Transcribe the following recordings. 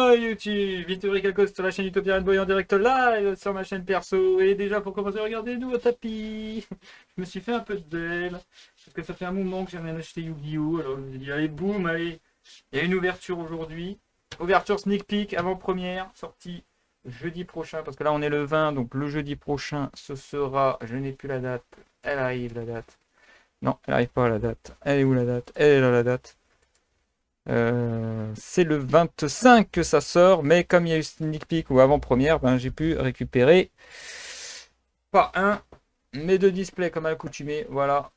Hello YouTube, Victory Calcos sur la chaîne Utopia Boy en direct live sur ma chaîne perso. Et déjà pour commencer, regardez nous au tapis. Je me suis fait un peu de belle parce que ça fait un moment que j'ai rien acheté Yu-Gi-Oh! Alors je me suis dit allez boum, allez. Il y a une ouverture aujourd'hui. Ouverture sneak peek avant-première, sortie jeudi prochain parce que là on est le 20, donc le jeudi prochain ce sera, je n'ai plus la date, elle arrive la date. Non, elle arrive pas à la date. Elle est où la date? Elle est là la date. C'est le 25 que ça sort, mais comme il y a eu sneak peek ou avant-première, ben, j'ai pu récupérer pas un, mais deux displays comme à l'accoutumée. Voilà.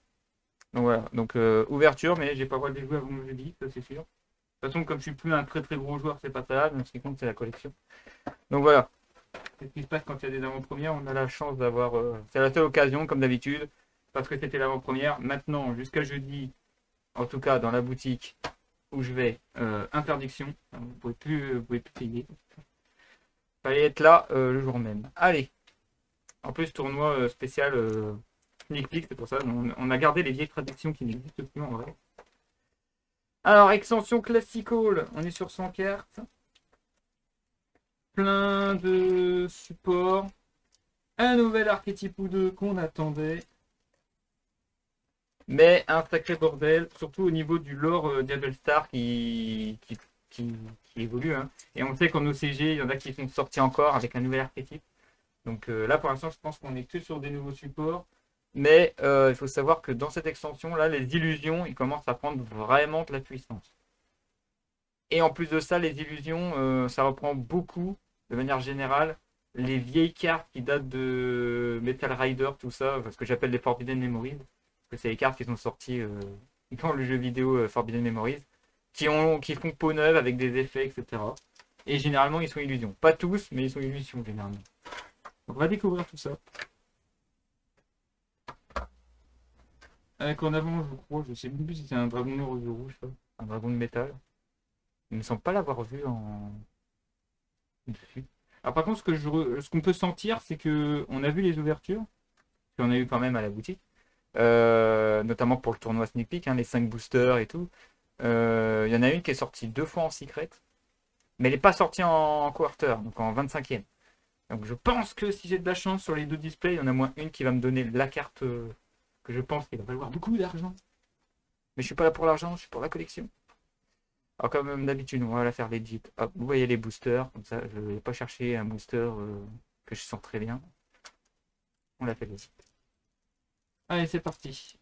Donc voilà. Donc ouverture, mais j'ai pas le droit de les jouer avant le jeudi, ça c'est sûr. De toute façon, comme je suis plus un très très gros joueur, c'est pas ça. Mais ce qui compte, c'est la collection. Donc voilà. C'est ce qui se passe quand il y a des avant-premières. On a la chance d'avoir. C'est la seule occasion, comme d'habitude, parce que c'était l'avant-première. Maintenant, jusqu'à jeudi, en tout cas dans la boutique où je vais, interdiction. Vous pouvez plus payer. Fallait être là le jour même. Allez. En plus, tournoi spécial sneak peek, c'est pour ça. On a gardé les vieilles traductions qui n'existent plus en vrai. Alors, extension classical, on est sur 100 cartes. Plein de supports. Un nouvel archétype ou deux qu'on attendait. Mais un sacré bordel, surtout au niveau du lore Diablo Star qui, qui évolue. Hein. Et on sait qu'en OCG, il y en a qui sont sortis encore avec un nouvel archétype. Donc là, pour l'instant, je pense qu'on est que sur des nouveaux supports. Mais il faut savoir que dans cette extension-là, les illusions, ils commencent à prendre vraiment de la puissance. Et en plus de ça, les illusions, ça reprend beaucoup, de manière générale, les vieilles cartes qui datent de Metal Rider, tout ça, ce que j'appelle les Forbidden Memories. Parce que c'est les cartes qui sont sorties dans le jeu vidéo Forbidden Memories, qui font peau neuve avec des effets, etc. Et généralement, ils sont illusions. Pas tous, mais ils sont illusions, généralement. Donc on va découvrir tout ça. Avec en avant, je crois, je sais même plus si c'est un dragon noir ou de rouge, ça. Un dragon de métal. Il me semble pas l'avoir vu en dessus. Alors par contre, ce qu'on peut sentir, c'est que on a vu les ouvertures, qu'on a eu quand même à la boutique, notamment pour le tournoi Sneak Peek, hein, les 5 boosters et tout. Il y en a une qui est sortie 2 fois en secret, mais elle n'est pas sortie en quarter, donc en 25e. Donc je pense que si j'ai de la chance sur les deux displays, il y en a moins une qui va me donner la carte que je pense qu'il va valoir beaucoup d'argent. Mais je suis pas là pour l'argent, je suis pour la collection. Alors comme d'habitude, on va la faire legit. Hop, vous voyez les boosters, comme ça, je ne vais pas chercher un booster que je sens très bien. On l'a fait legit. Allez, c'est parti.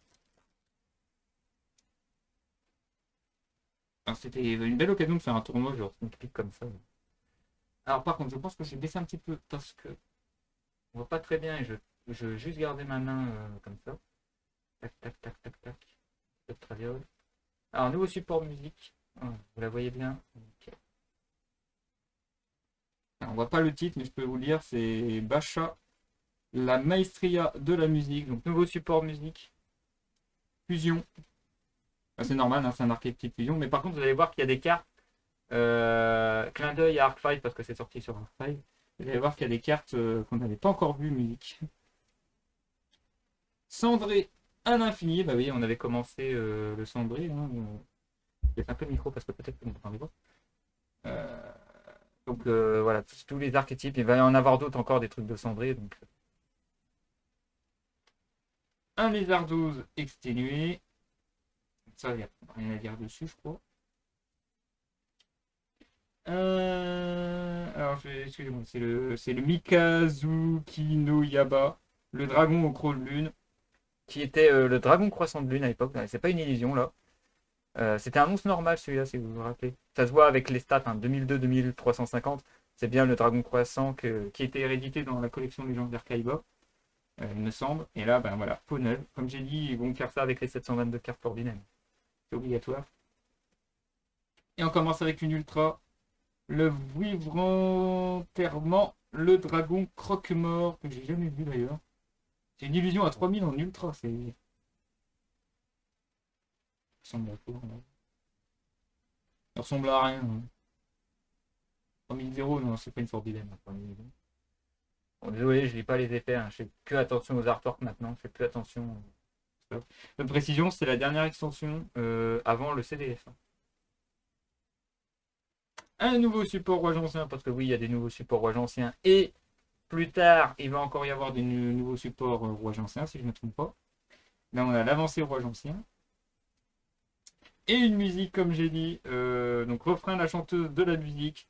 C'était une belle occasion de faire un tournoi genre sneak peek comme ça. Alors par contre, je pense que je vais baisser un petit peu parce que on voit pas très bien et je vais juste garder ma main comme ça. Tac, tac, tac, tac, tac. Traviole. Alors, nouveau support musique. Voilà, vous la voyez bien. Okay. Alors, on voit pas le titre, mais je peux vous le dire, c'est Bacha, la maestria de la musique. Donc, nouveau support musique. Fusion. Ah, c'est normal, hein, c'est un archétype fusion. Mais par contre, vous allez voir qu'il y a des cartes. Clin d'œil à Arc 5 parce que c'est sorti sur Arc 5. Vous allez voir qu'il y a des cartes qu'on n'avait pas encore vues musique. Cendré à l'infini. Bah oui, on avait commencé le cendré. Hein, j'ai fait un peu le micro parce que peut-être que vous n'entendez pas. Donc voilà, tous les archétypes, il va y en avoir d'autres encore, des trucs de cendré. Donc. Un lézard 12 exténué. Ça, il n'y a rien à dire dessus, je crois. Alors, excusez-moi, c'est le Mikazuki no Yaba, le dragon au croc de lune, qui était le dragon croissant de lune à l'époque. C'est pas une illusion là. C'était un monstre normal celui-là, si vous vous rappelez. Ça se voit avec les stats, hein, 2002-2350. C'est bien le dragon croissant qui était hérédité dans la collection légendaire Kaiba, il me semble. Et là, ben voilà, peau neuve. Comme j'ai dit, ils vont faire ça avec les 722 cartes pour Binem. C'est obligatoire. Et on commence avec une ultra. Le Vivranterment, le dragon croque-mort, que j'ai jamais vu d'ailleurs. C'est une illusion à 3000 en ultra, c'est. Ça ressemble à quoi, là. Ça ressemble à rien. Hein. 3000 non, c'est pas une Forbidden. Bon, désolé, je lis pas les effets, hein. Je fais que attention aux artworks maintenant, je fais plus attention. De précision, c'est la dernière extension avant le CDF. Un nouveau support rouage ancien, parce que oui, il y a des nouveaux supports rouage anciens. Et plus tard, il va encore y avoir des nouveaux supports rouage ancien, si je ne me trompe pas. Là, on a l'avancée rouage ancien. Et une musique, comme j'ai dit. Donc, refrain, la chanteuse de la musique,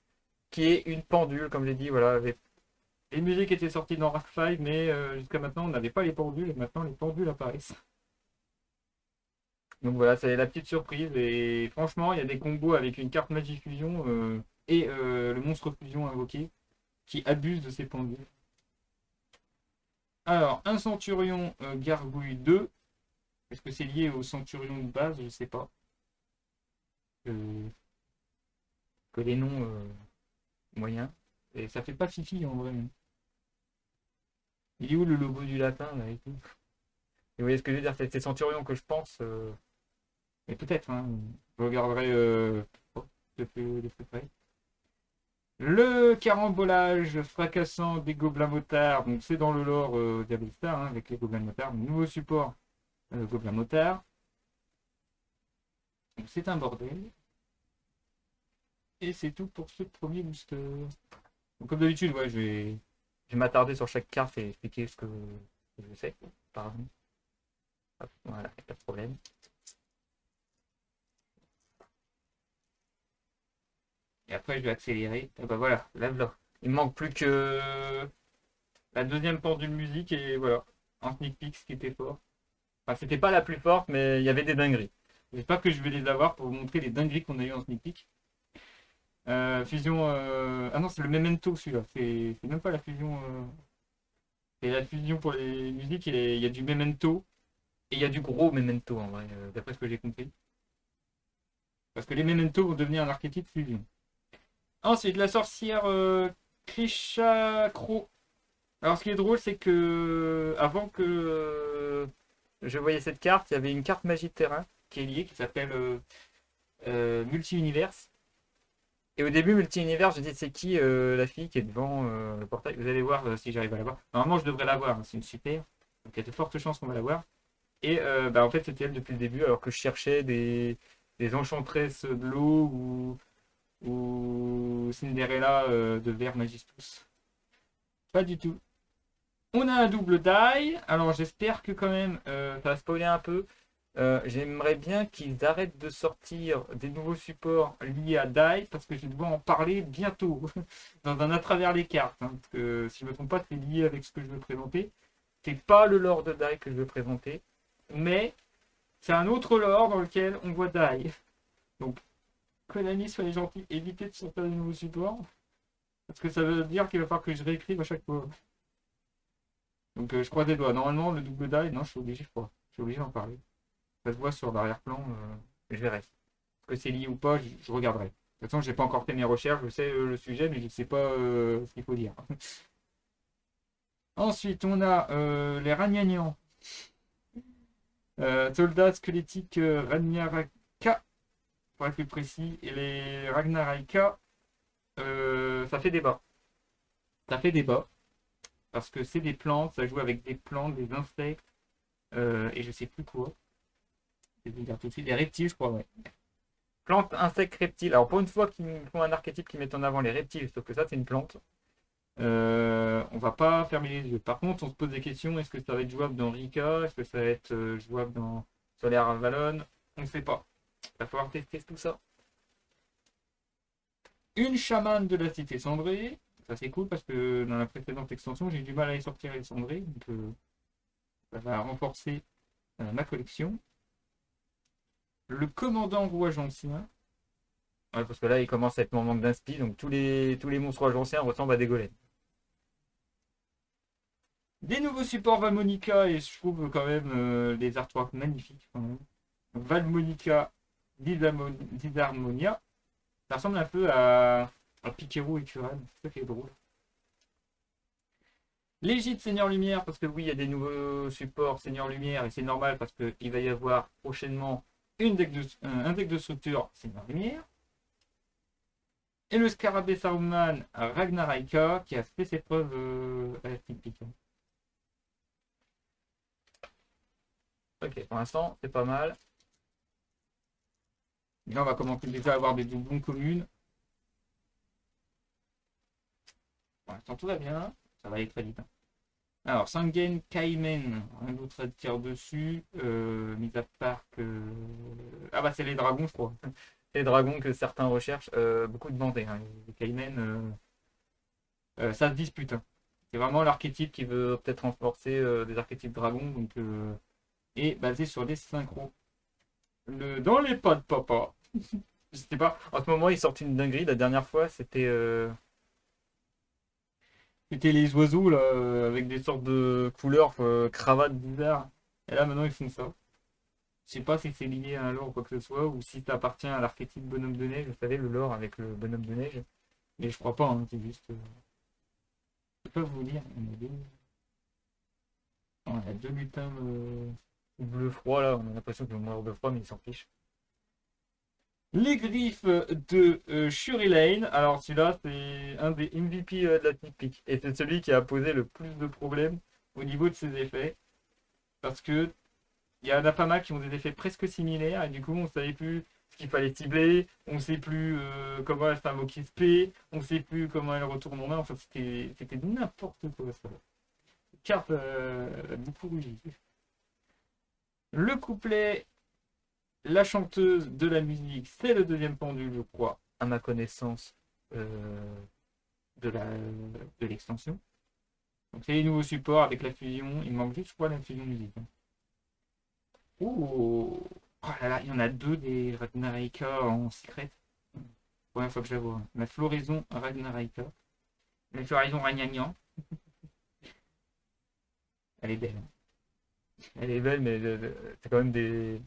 qui est une pendule, comme j'ai dit. Voilà, les musiques étaient sorties dans Rack 5, mais jusqu'à maintenant, on n'avait pas les pendules. Et maintenant, les pendules apparaissent. Donc voilà, c'est la petite surprise. Et franchement, il y a des combos avec une carte Magie Fusion et le monstre fusion invoqué qui abusent de ces pendules. Alors, un Centurion Gargouille 2. Est-ce que c'est lié au Centurion de base? Je sais pas. Que les noms moyens. Et ça fait pas fifi en vrai. Il est où le logo du lapin là et tout? Et vous voyez ce que je veux dire? C'est Centurion que je pense. Mais peut-être, hein. Je regarderai de plus près. Le carambolage fracassant des gobelins motards. Donc c'est dans le lore Diablo-Star hein, avec les gobelins motards. Nouveau support gobelins motards. Donc c'est un bordel. Et c'est tout pour ce premier booster. Donc, comme d'habitude, ouais, je vais m'attarder sur chaque carte et expliquer ce que je sais. Pardon. Hop, voilà, pas de problème. Et après, je vais accélérer. Et bah voilà, là. Il me manque plus que la deuxième pendule musique et voilà. Un sneak peek, ce qui était fort. Enfin, c'était pas la plus forte, mais il y avait des dingueries. J'espère que je vais les avoir pour vous montrer les dingueries qu'on a eu en sneak peek. Fusion. Ah non, c'est le Memento celui-là. C'est même pas la fusion. C'est la fusion pour les musiques. Il y a du Memento. Et il y a du gros Memento en vrai, d'après ce que j'ai compris. Parce que les Memento vont devenir un archétype fusion. Ensuite, la sorcière Krisha Kro. Alors, ce qui est drôle, c'est que avant que je voyais cette carte, il y avait une carte magie de terrain qui est liée, qui s'appelle Multi-Univers. Et au début, Multi-Univers, je dis c'est qui la fille qui est devant le portail. Vous allez voir si j'arrive à la voir. Normalement, je devrais la voir, hein, c'est une super. Donc, il y a de fortes chances qu'on va la voir. Et bah, en fait, c'était elle depuis le début, alors que je cherchais des enchantresses de l'eau ou Cinderella de verre Magistus. Pas du tout. On a un double die. Alors j'espère que quand même, ça va spoiler un peu. J'aimerais bien qu'ils arrêtent de sortir des nouveaux supports liés à die parce que je vais devoir en parler bientôt dans un à travers les cartes. Hein, parce que si je ne me trompe pas, c'est lié avec ce que je veux présenter. C'est pas le lore de die que je veux présenter, mais c'est un autre lore dans lequel on voit die. Donc Konami, soyez gentils, évitez de sortir des nouveaux supports parce que ça veut dire qu'il va falloir que je réécrive à chaque fois. Donc je croise les doigts. Normalement, le double die, non, je suis obligé, je crois. Je suis obligé d'en parler. Ça se voit sur l'arrière-plan, je verrai. Est-ce que c'est lié ou pas, je regarderai. De toute façon, j'ai pas encore fait mes recherches, je sais le sujet, mais je ne sais pas ce qu'il faut dire. Ensuite, on a les Ragnagnans. Soldats squelettiques Ragnaraka, pour être plus précis. Et les Ragnaraka, ça fait débat. Ça fait débat. Parce que c'est des plantes, ça joue avec des plantes, des insectes, et je sais plus quoi. Je vais dire tout de suite, des reptiles, je crois, ouais. Plantes, insectes, reptiles. Alors pour une fois qu'ils font un archétype qui met en avant les reptiles, sauf que ça c'est une plante, on va pas fermer les yeux. Par contre, on se pose des questions, est-ce que ça va être jouable dans Rika? Est-ce que ça va être jouable dans Solaire Avalon? On ne sait pas. Il va falloir tester tout ça. Une chamane de la cité cendrée. Ça c'est cool parce que dans la précédente extension, j'ai eu du mal à les sortir les cendrés. Donc ça va renforcer ma collection. Le commandant rouage ancien. Ouais, parce que là, il commence à être mon manque d'inspi, donc tous les monstres rouage anciens ressemblent à des golems. Des nouveaux supports Valmonica, et je trouve quand même les artworks magnifiques. Quand même. Valmonica Disharmonia. Ça ressemble un peu à Pikero et Kuran. C'est ça qui est drôle. L'égide Seigneur Lumière, parce que oui, il y a des nouveaux supports Seigneur Lumière, et c'est normal parce qu'il va y avoir prochainement un deck de structure Seigneur Lumière. Et le Scarabée Saruman Ragnaraka qui a fait ses preuves à la Sneak. Ok, pour l'instant, c'est pas mal. Et là, on va commencer déjà à avoir des doublons communes. l'instant, tout va bien. Ça va aller très vite, hein. Alors, Sangen Kaimen, un autre à dire dessus, mis à part que... Ah bah c'est les dragons, je crois. Les dragons que certains recherchent, beaucoup demandés, hein. Les Kaimen, ça se dispute, hein. C'est vraiment l'archétype qui veut peut-être renforcer des archétypes dragons, donc, et basé sur les synchros. Dans les pas de papa. Je sais pas, en ce moment ils sortent une dinguerie, la dernière fois c'était les oiseaux là, avec des sortes de couleurs, cravates bizarres. Et là maintenant ils font ça. Je sais pas si c'est lié à un lore ou quoi que ce soit, ou si ça appartient à l'archétype bonhomme de neige, vous savez, le lore avec le bonhomme de neige. Mais je crois pas, hein, c'est juste. Je peux vous dire, on a deux lutins bleu froid là, on a l'impression qu'ils vont mourir de froid, mais ils s'en fichent. Les griffes de Shuri Lane. Alors celui-là, c'est un des MVP de la sneak peek. Et c'est celui qui a posé le plus de problèmes au niveau de ses effets. Parce que il y en a pas mal qui ont des effets presque similaires. Et du coup, on ne savait plus ce qu'il fallait cibler. On ne sait plus comment elle s'invoque SP. On ne sait plus comment elle retourne en main. Enfin, c'était n'importe quoi ça. Carte beaucoup rougie. Le couplet, la chanteuse de la musique, c'est le deuxième pendule, je crois, à ma connaissance, euh, de l'extension. Donc c'est les nouveaux supports avec la fusion. Il manque juste, je crois, la fusion musique, hein. Oh, oh là là, il y en a deux des Ragnaraka en secret. Première fois que je la vois, hein. La floraison Ragnaraka. La floraison Ragnagnan. Elle est belle, hein. Elle est belle, mais c'est quand même des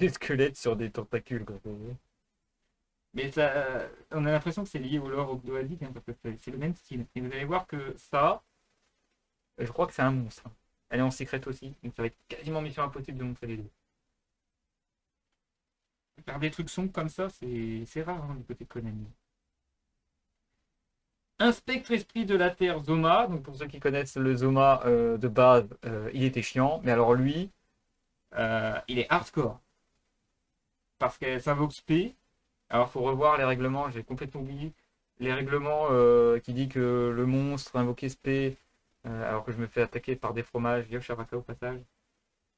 squelettes sur des tentacules, quoi. Mais ça, on a l'impression que c'est lié au lore ogdoadique, hein, parce que c'est le même style. Et vous allez voir que ça, je crois que c'est un monstre, hein. Elle est en secret aussi, donc ça va être quasiment mission impossible de montrer les deux. Faire des trucs sombres comme ça, c'est rare, hein, du côté de Konami. Un spectre esprit de la Terre Zoma. Donc pour ceux qui connaissent le Zoma de base, il était chiant. Mais alors lui, il est hardcore. Parce qu'elle s'invoque SP. Alors faut revoir les règlements, j'ai complètement oublié. Les règlements qui dit que le monstre invoque SP, alors que je me fais attaquer par des fromages, Yosharaka au passage.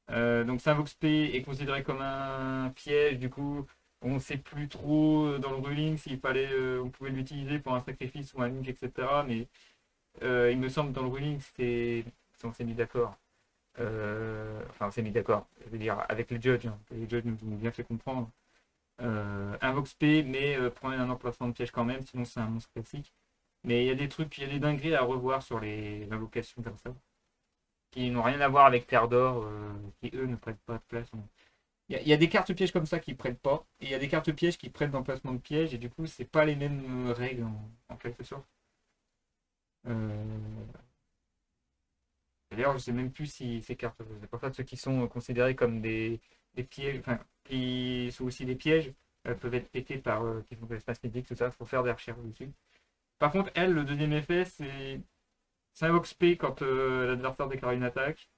Donc Saint-Vox P est considéré comme un piège, du coup on ne sait plus trop dans le ruling s'il fallait, on pouvait l'utiliser pour un sacrifice ou un link, etc. Mais il me semble dans le ruling on s'est mis d'accord. Enfin on s'est mis d'accord, je veux dire avec les judges, hein. Les judges nous ont bien fait comprendre. Un Vox P, mais prenez un emplacement de piège quand même, sinon c'est un monstre classique. Mais il y a des trucs, il y a des dingueries à revoir sur les invocations comme ça qui n'ont rien à voir avec Terre d'Or, qui eux ne prêtent pas de place. Il y a des cartes pièges comme ça qui prêtent pas, et il y a des cartes pièges qui prêtent d'emplacement de piège, et du coup, c'est pas les mêmes règles en quelque sorte. Euh, D'ailleurs, je sais même plus si ces cartes, c'est pour ça ceux qui sont considérés comme des pièges, enfin, qui sont aussi des pièges, peuvent être pétés par qui font de l'espace médic, tout ça, faut faire des recherches dessus. Par contre, elle, le deuxième effet, c'est un Vox P quand l'adversaire déclare une attaque.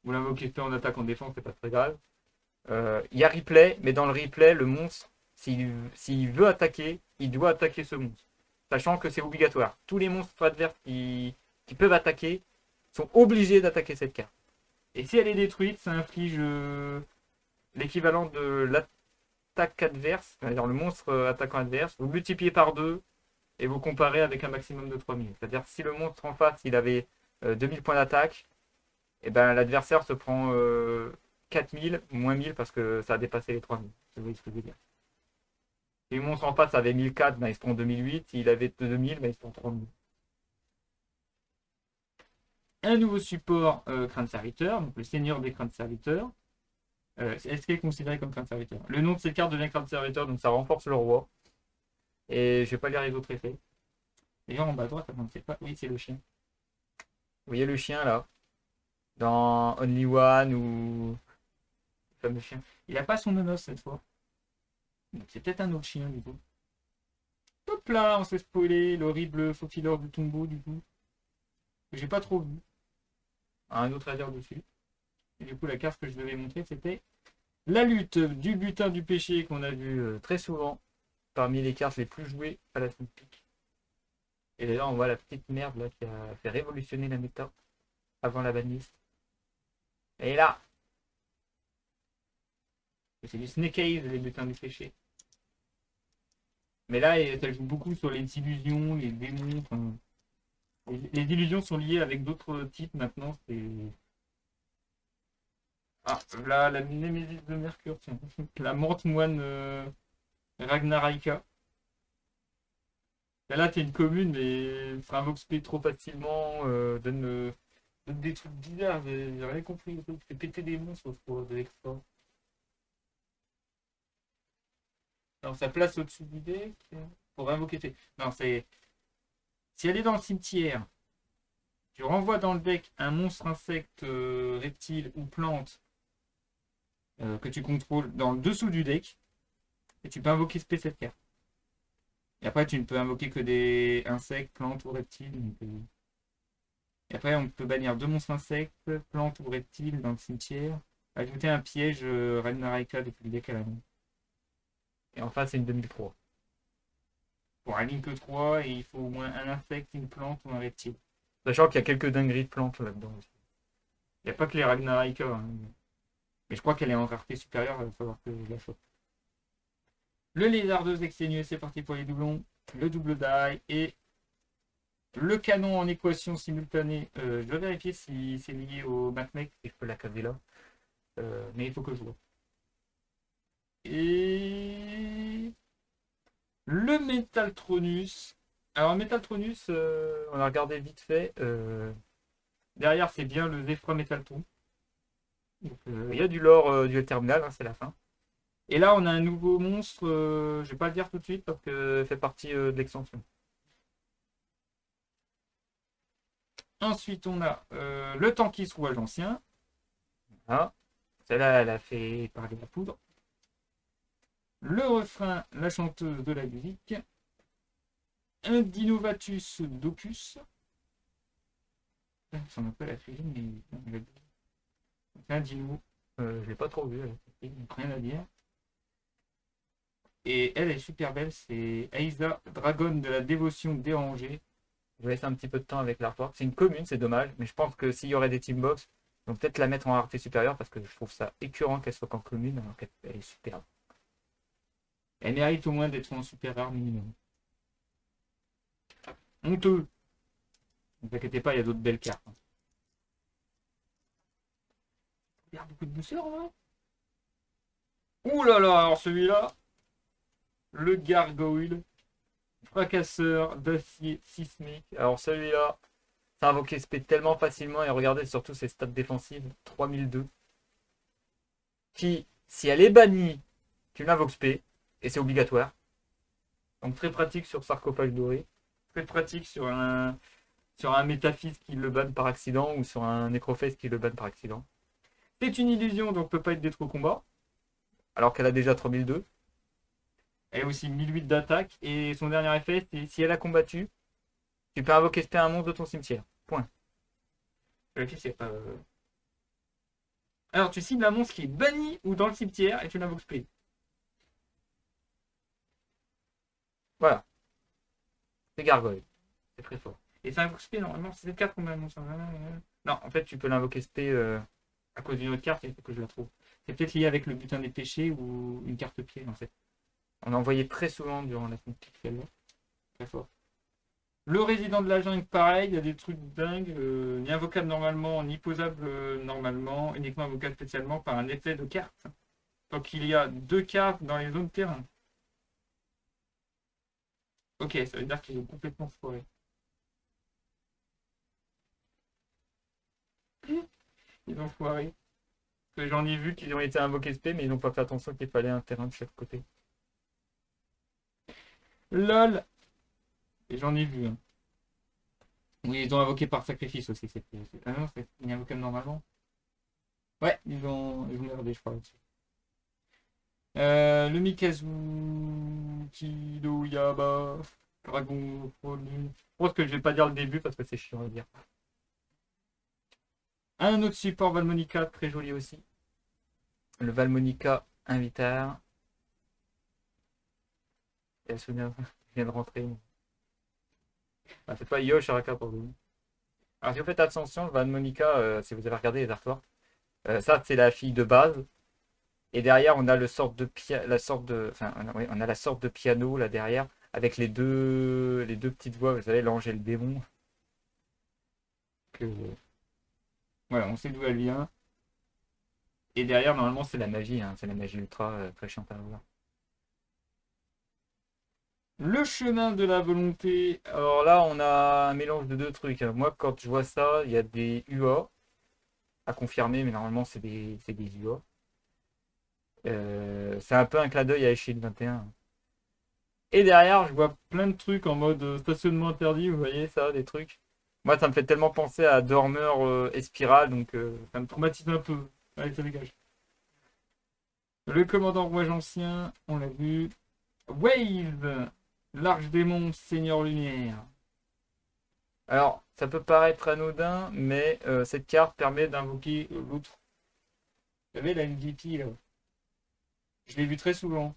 Vous l'invoquez en attaque en défense, c'est pas très grave. Il y a replay, mais dans le replay, le monstre, s'il veut attaquer, il doit attaquer ce monstre. Sachant que c'est obligatoire. Tous les monstres adverses qui peuvent attaquer sont obligés d'attaquer cette carte. Et si elle est détruite, ça inflige l'équivalent de l'attaque adverse, c'est-à-dire le monstre attaquant adverse. Vous multipliez par 2 et vous comparez avec un maximum de 3000. C'est-à-dire si le monstre en face, il avait 2000 points d'attaque, et ben l'adversaire se prend 4000 moins 1000 parce que ça a dépassé les 3000. Vous voyez ce que je veux dire. Si le monstre en face avait 1004, ben il se prend 2008. S'il avait 2000, ben il se prend 3000. Un nouveau support crâne serviteur, donc le seigneur des crânes serviteurs. Est-ce qu'il est considéré comme crâne serviteur? Le nom de cette carte devient crâne serviteur, donc ça renforce le roi. Et je vais pas lire les autres effets. D'ailleurs en bas à droite, on ne sait pas. Oui, c'est le chien. Vous voyez le chien là? Dans Only One ou le fameux chien. Il n'a pas son nonos cette fois. Donc c'est peut-être un autre chien du coup. Hop là, on s'est spoilé l'horrible faufileur du tombeau du coup. Que j'ai pas trop vu. Un autre à dire dessus. Et du coup la carte que je devais montrer c'était la lutte du butin du péché qu'on a vu très souvent parmi les cartes les plus jouées à la sneak peek. Et d'ailleurs, on voit la petite merde là qui a fait révolutionner la méta avant la banlist. Et là, c'est du Snake Eyes, les butins du péché. Mais là, ça joue beaucoup sur les illusions, les démons. Enfin, les illusions sont liées avec d'autres types maintenant. C'est. Ah, là, la Némésis de Mercure, tiens. La Morte Moine Ragnaraka. Là, c'est une commune, mais ça invoque SP trop facilement. Donne des trucs bizarres. J'ai rien compris. Fait péter des monstres pour de l'export. Alors, ça place au-dessus du deck pour invoquer. Non, c'est. Si elle est dans le cimetière, tu renvoies dans le deck un monstre insecte, reptile ou plante que tu contrôles dans le dessous du deck et tu peux invoquer cette carte. Et après, tu ne peux invoquer que des insectes, plantes ou reptiles. Et après, on peut bannir deux monstres insectes, plantes ou reptiles dans le cimetière. Ajouter un piège Ragnaraka depuis le deck à la main. Et enfin, c'est une 2003. Pour un link 3, et il faut au moins un insecte, une plante ou un reptile. Sachant qu'il y a quelques dingueries de plantes là-dedans aussi. Il n'y a pas que les Ragnaraka. Hein. Mais je crois qu'elle est en rareté supérieure, il va falloir que je la chope. Le lézardeuse exténué, c'est parti pour les doublons. Le double die et le canon en équation simultanée. Je dois vérifier si c'est lié au MacMec, si je peux la caser là. Mais il faut que je vois. Et le Metaltronus. Alors, Metaltronus, on a regardé vite fait. Derrière, c'est bien le Zephyr Metaltron. Il y a du lore du terminal, hein, c'est la fin. Et là, on a un nouveau monstre. Je vais pas le dire tout de suite parce que ça fait partie de l'extension. Ensuite, on a le Tankis rouage ancien. Ah, celle-là, elle a fait parler la poudre. Le refrain, la chanteuse de la musique. Un Dinovatus Docus. Ça m'appelle la figurine, mais c'est un dino. Je l'ai pas trop vu, rien à dire. Et elle est super belle, c'est Aïsa, dragonne de la dévotion dérangée. Je vais laisser un petit peu de temps avec l'artwork. C'est une commune, c'est dommage, mais je pense que s'il y aurait des teambox, ils vont peut-être la mettre en rareté supérieure parce que je trouve ça écœurant qu'elle soit qu'en commune alors qu'elle est superbe. Elle mérite au moins d'être en super rare minimum. Honteux. Ne vous inquiétez pas, il y a d'autres belles cartes. Il y a beaucoup de douceur en vrai. Ouh là là, alors celui-là, le gargoyle, fracasseur d'acier sismique. Alors celui-là, ça invoque SP tellement facilement et regardez surtout ses stats défensives, 3002. Qui, si elle est bannie, tu l'invoques SP et c'est obligatoire. Donc très pratique sur sarcophage doré, très pratique sur un métaphys qui le banne par accident ou sur un nécrophèse qui le banne par accident. C'est une illusion donc peut pas être détruit au combat, alors qu'elle a déjà 3002. Elle a aussi 1008 d'attaque et son dernier effet c'est si elle a combattu, tu peux invoquer SP un monstre de ton cimetière. Point. Alors tu cibles un monstre qui est banni ou dans le cimetière et tu l'invoques SP. Voilà, c'est gargoyle. C'est très fort. Et ça invoque SP normalement, c'est 4 combien de monstres. Non, en fait tu peux l'invoquer SP à cause d'une autre carte, il faut que je la trouve. C'est peut-être lié avec le butin des péchés ou une carte pied en fait. On a envoyé très souvent durant la semaine celle-là. Très fort. Le résident de la jungle, pareil, il y a des trucs dingues, ni invocable normalement, ni posable normalement, uniquement invocable spécialement par un effet de carte. Donc il y a deux cartes dans les zones de terrain. Ok, ça veut dire qu'ils ont complètement foiré. Ils ont foiré. Parce que j'en ai vu qu'ils ont été invoqués SP, mais ils n'ont pas fait attention qu'il fallait un terrain de chaque côté. LOL. Et j'en ai vu. Hein. Oui, ils ont invoqué par sacrifice aussi. Ah non, c'est invocable normalement. Ouais, ils ont merdé, je crois, là-dessus. Le Mikazu, Kido Yaba, Dragon Volume. Je pense que je vais pas dire le début parce que c'est chiant à dire. Un autre support Valmonica, très joli aussi. Le Valmonica Invitar. Et Asuna vient de rentrer. Ah, c'est pas Yo Shiraka pour vous. Alors si vous faites attention, le Van Monica, si vous avez regardé les artworks, ça c'est la fille de base. Et derrière, on a la sorte de, enfin, oui, on a la sorte de piano là derrière, avec les deux petites voix, vous savez, l'ange et le démon. Que, voilà, on sait d'où elle vient. Et derrière, normalement, c'est la magie, hein, c'est la magie ultra très chiante à voir. Le chemin de la volonté. Alors là, on a un mélange de deux trucs, hein. Moi, quand je vois ça, il y a des UA à confirmer, mais normalement, c'est des UA. C'est un peu un clin d'œil à Echid 21. Et derrière, je vois plein de trucs en mode stationnement interdit, vous voyez ça, des trucs. Moi, ça me fait tellement penser à Dormer et Spiral, donc ça me traumatise un peu. Allez, ça dégage. Le commandant rouage ancien, on l'a vu. Wave, l'Arche démon, Seigneur Lumière. Alors, ça peut paraître anodin, mais cette carte permet d'invoquer l'autre. Vous savez, la MVP, là. Je l'ai vu très souvent.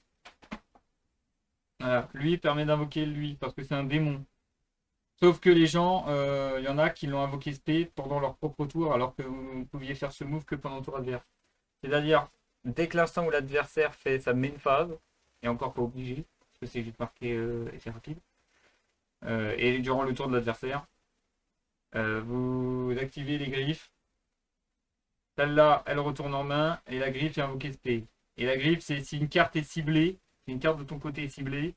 Voilà, lui permet d'invoquer lui, parce que c'est un démon. Sauf que les gens, il y en a qui l'ont invoqué SP pendant leur propre tour, alors que vous ne pouviez faire ce move que pendant le tour adverse. C'est-à-dire, dès que l'instant où l'adversaire fait sa main phase, et encore pas obligé, parce que c'est juste marqué effet rapide, et durant le tour de l'adversaire, vous activez les griffes. Celle-là, elle retourne en main, et la griffe est invoquée SP. Et la griffe, c'est si une carte est ciblée, si une carte de ton côté est ciblée,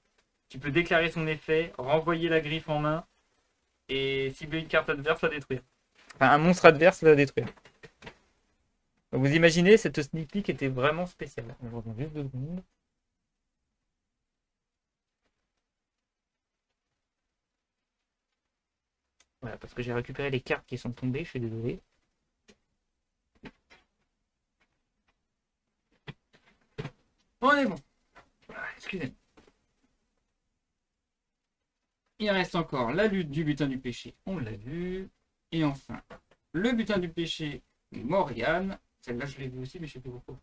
tu peux déclarer son effet, renvoyer la griffe en main, et cibler une carte adverse à détruire. Enfin, un monstre adverse à détruire. Donc vous imaginez, cette sneak peek était vraiment spéciale. Je reviens juste 2 secondes. Voilà, parce que j'ai récupéré les cartes qui sont tombées, je suis désolé. On est bon. Excusez-moi. Il reste encore la lutte du butin du péché, on l'a vu. Et enfin, le butin du péché, Morgane. Celle-là, je l'ai vue aussi, mais je sais pas pourquoi.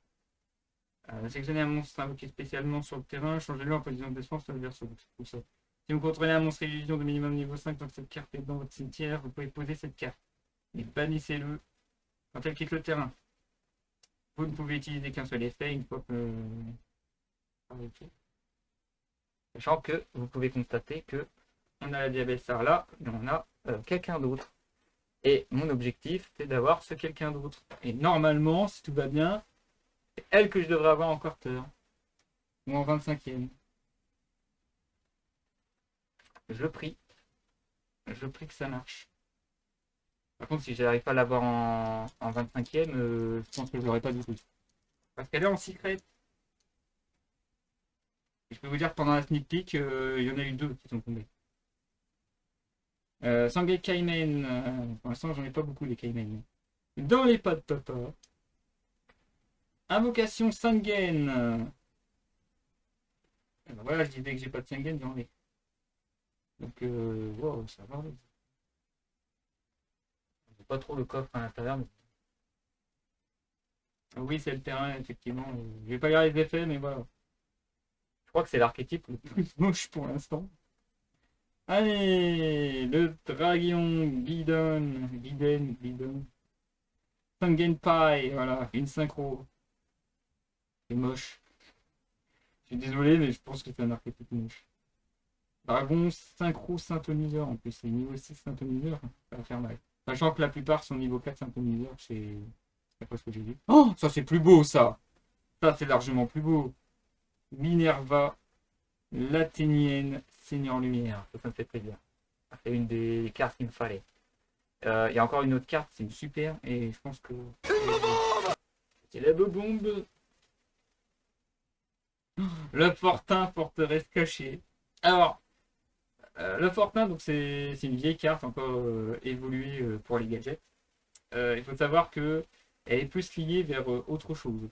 Sélectionnez un monstre invoqué spécialement sur le terrain, changez-le en position de défense sur le verso. Tout ça. Si vous contrôlez un monstre illusion de minimum niveau 5 tant que cette carte est dans votre cimetière, vous pouvez poser cette carte. Et bannissez-le quand elle quitte le terrain. Vous ne pouvez utiliser qu'un seul effet une fois que. Sachant que vous pouvez constater que on a la Diabellstar là, mais on a quelqu'un d'autre. Et mon objectif, c'est d'avoir ce quelqu'un d'autre. Et normalement, si tout va bien, c'est elle que je devrais avoir en quarter. Ou en 25e. Je prie. Je prie que ça marche. Par contre, si je n'arrive pas à l'avoir en 25e, je pense que je l'aurai pas du tout. Parce qu'elle est en secret. Et je peux vous dire que pendant la sneak peek, il y en a eu 2 qui sont tombés. Sangay Kaimen. Pour l'instant, j'en ai pas beaucoup des Kaimen. Dans les pas de papa. Invocation Sangen. Ben voilà, je disais que j'ai pas de Sangen, j'en ai. Donc, wow, ça va. J'ai pas trop le coffre à l'intérieur. Mais... oui, c'est le terrain, effectivement. Je vais pas lire les effets, mais voilà. Je crois que c'est l'archétype le plus moche pour l'instant. Allez, le dragon Guidon. Sangen Pai, voilà, une synchro. C'est moche. Je suis désolé, mais je pense que c'est un archétype moche. Dragon synchro synthoniseur, en plus, c'est niveau 6 synthoniseur, ça va faire mal. Sachant que la plupart sont niveau 4 synthoniseur, c'est pas ce que j'ai dit. Oh, ça c'est plus beau ça! Ça c'est largement plus beau. Minerva, l'Athénienne, Seigneur Lumière. Ça me fait plaisir. C'est une des cartes qu'il me fallait. Il y a encore une autre carte, c'est une super, et je pense que c'est la bombe. Le Fortin, forteresse cachée. Alors, le Fortin, donc c'est une vieille carte encore évoluée pour les gadgets. Il faut savoir que elle est plus liée vers autre chose.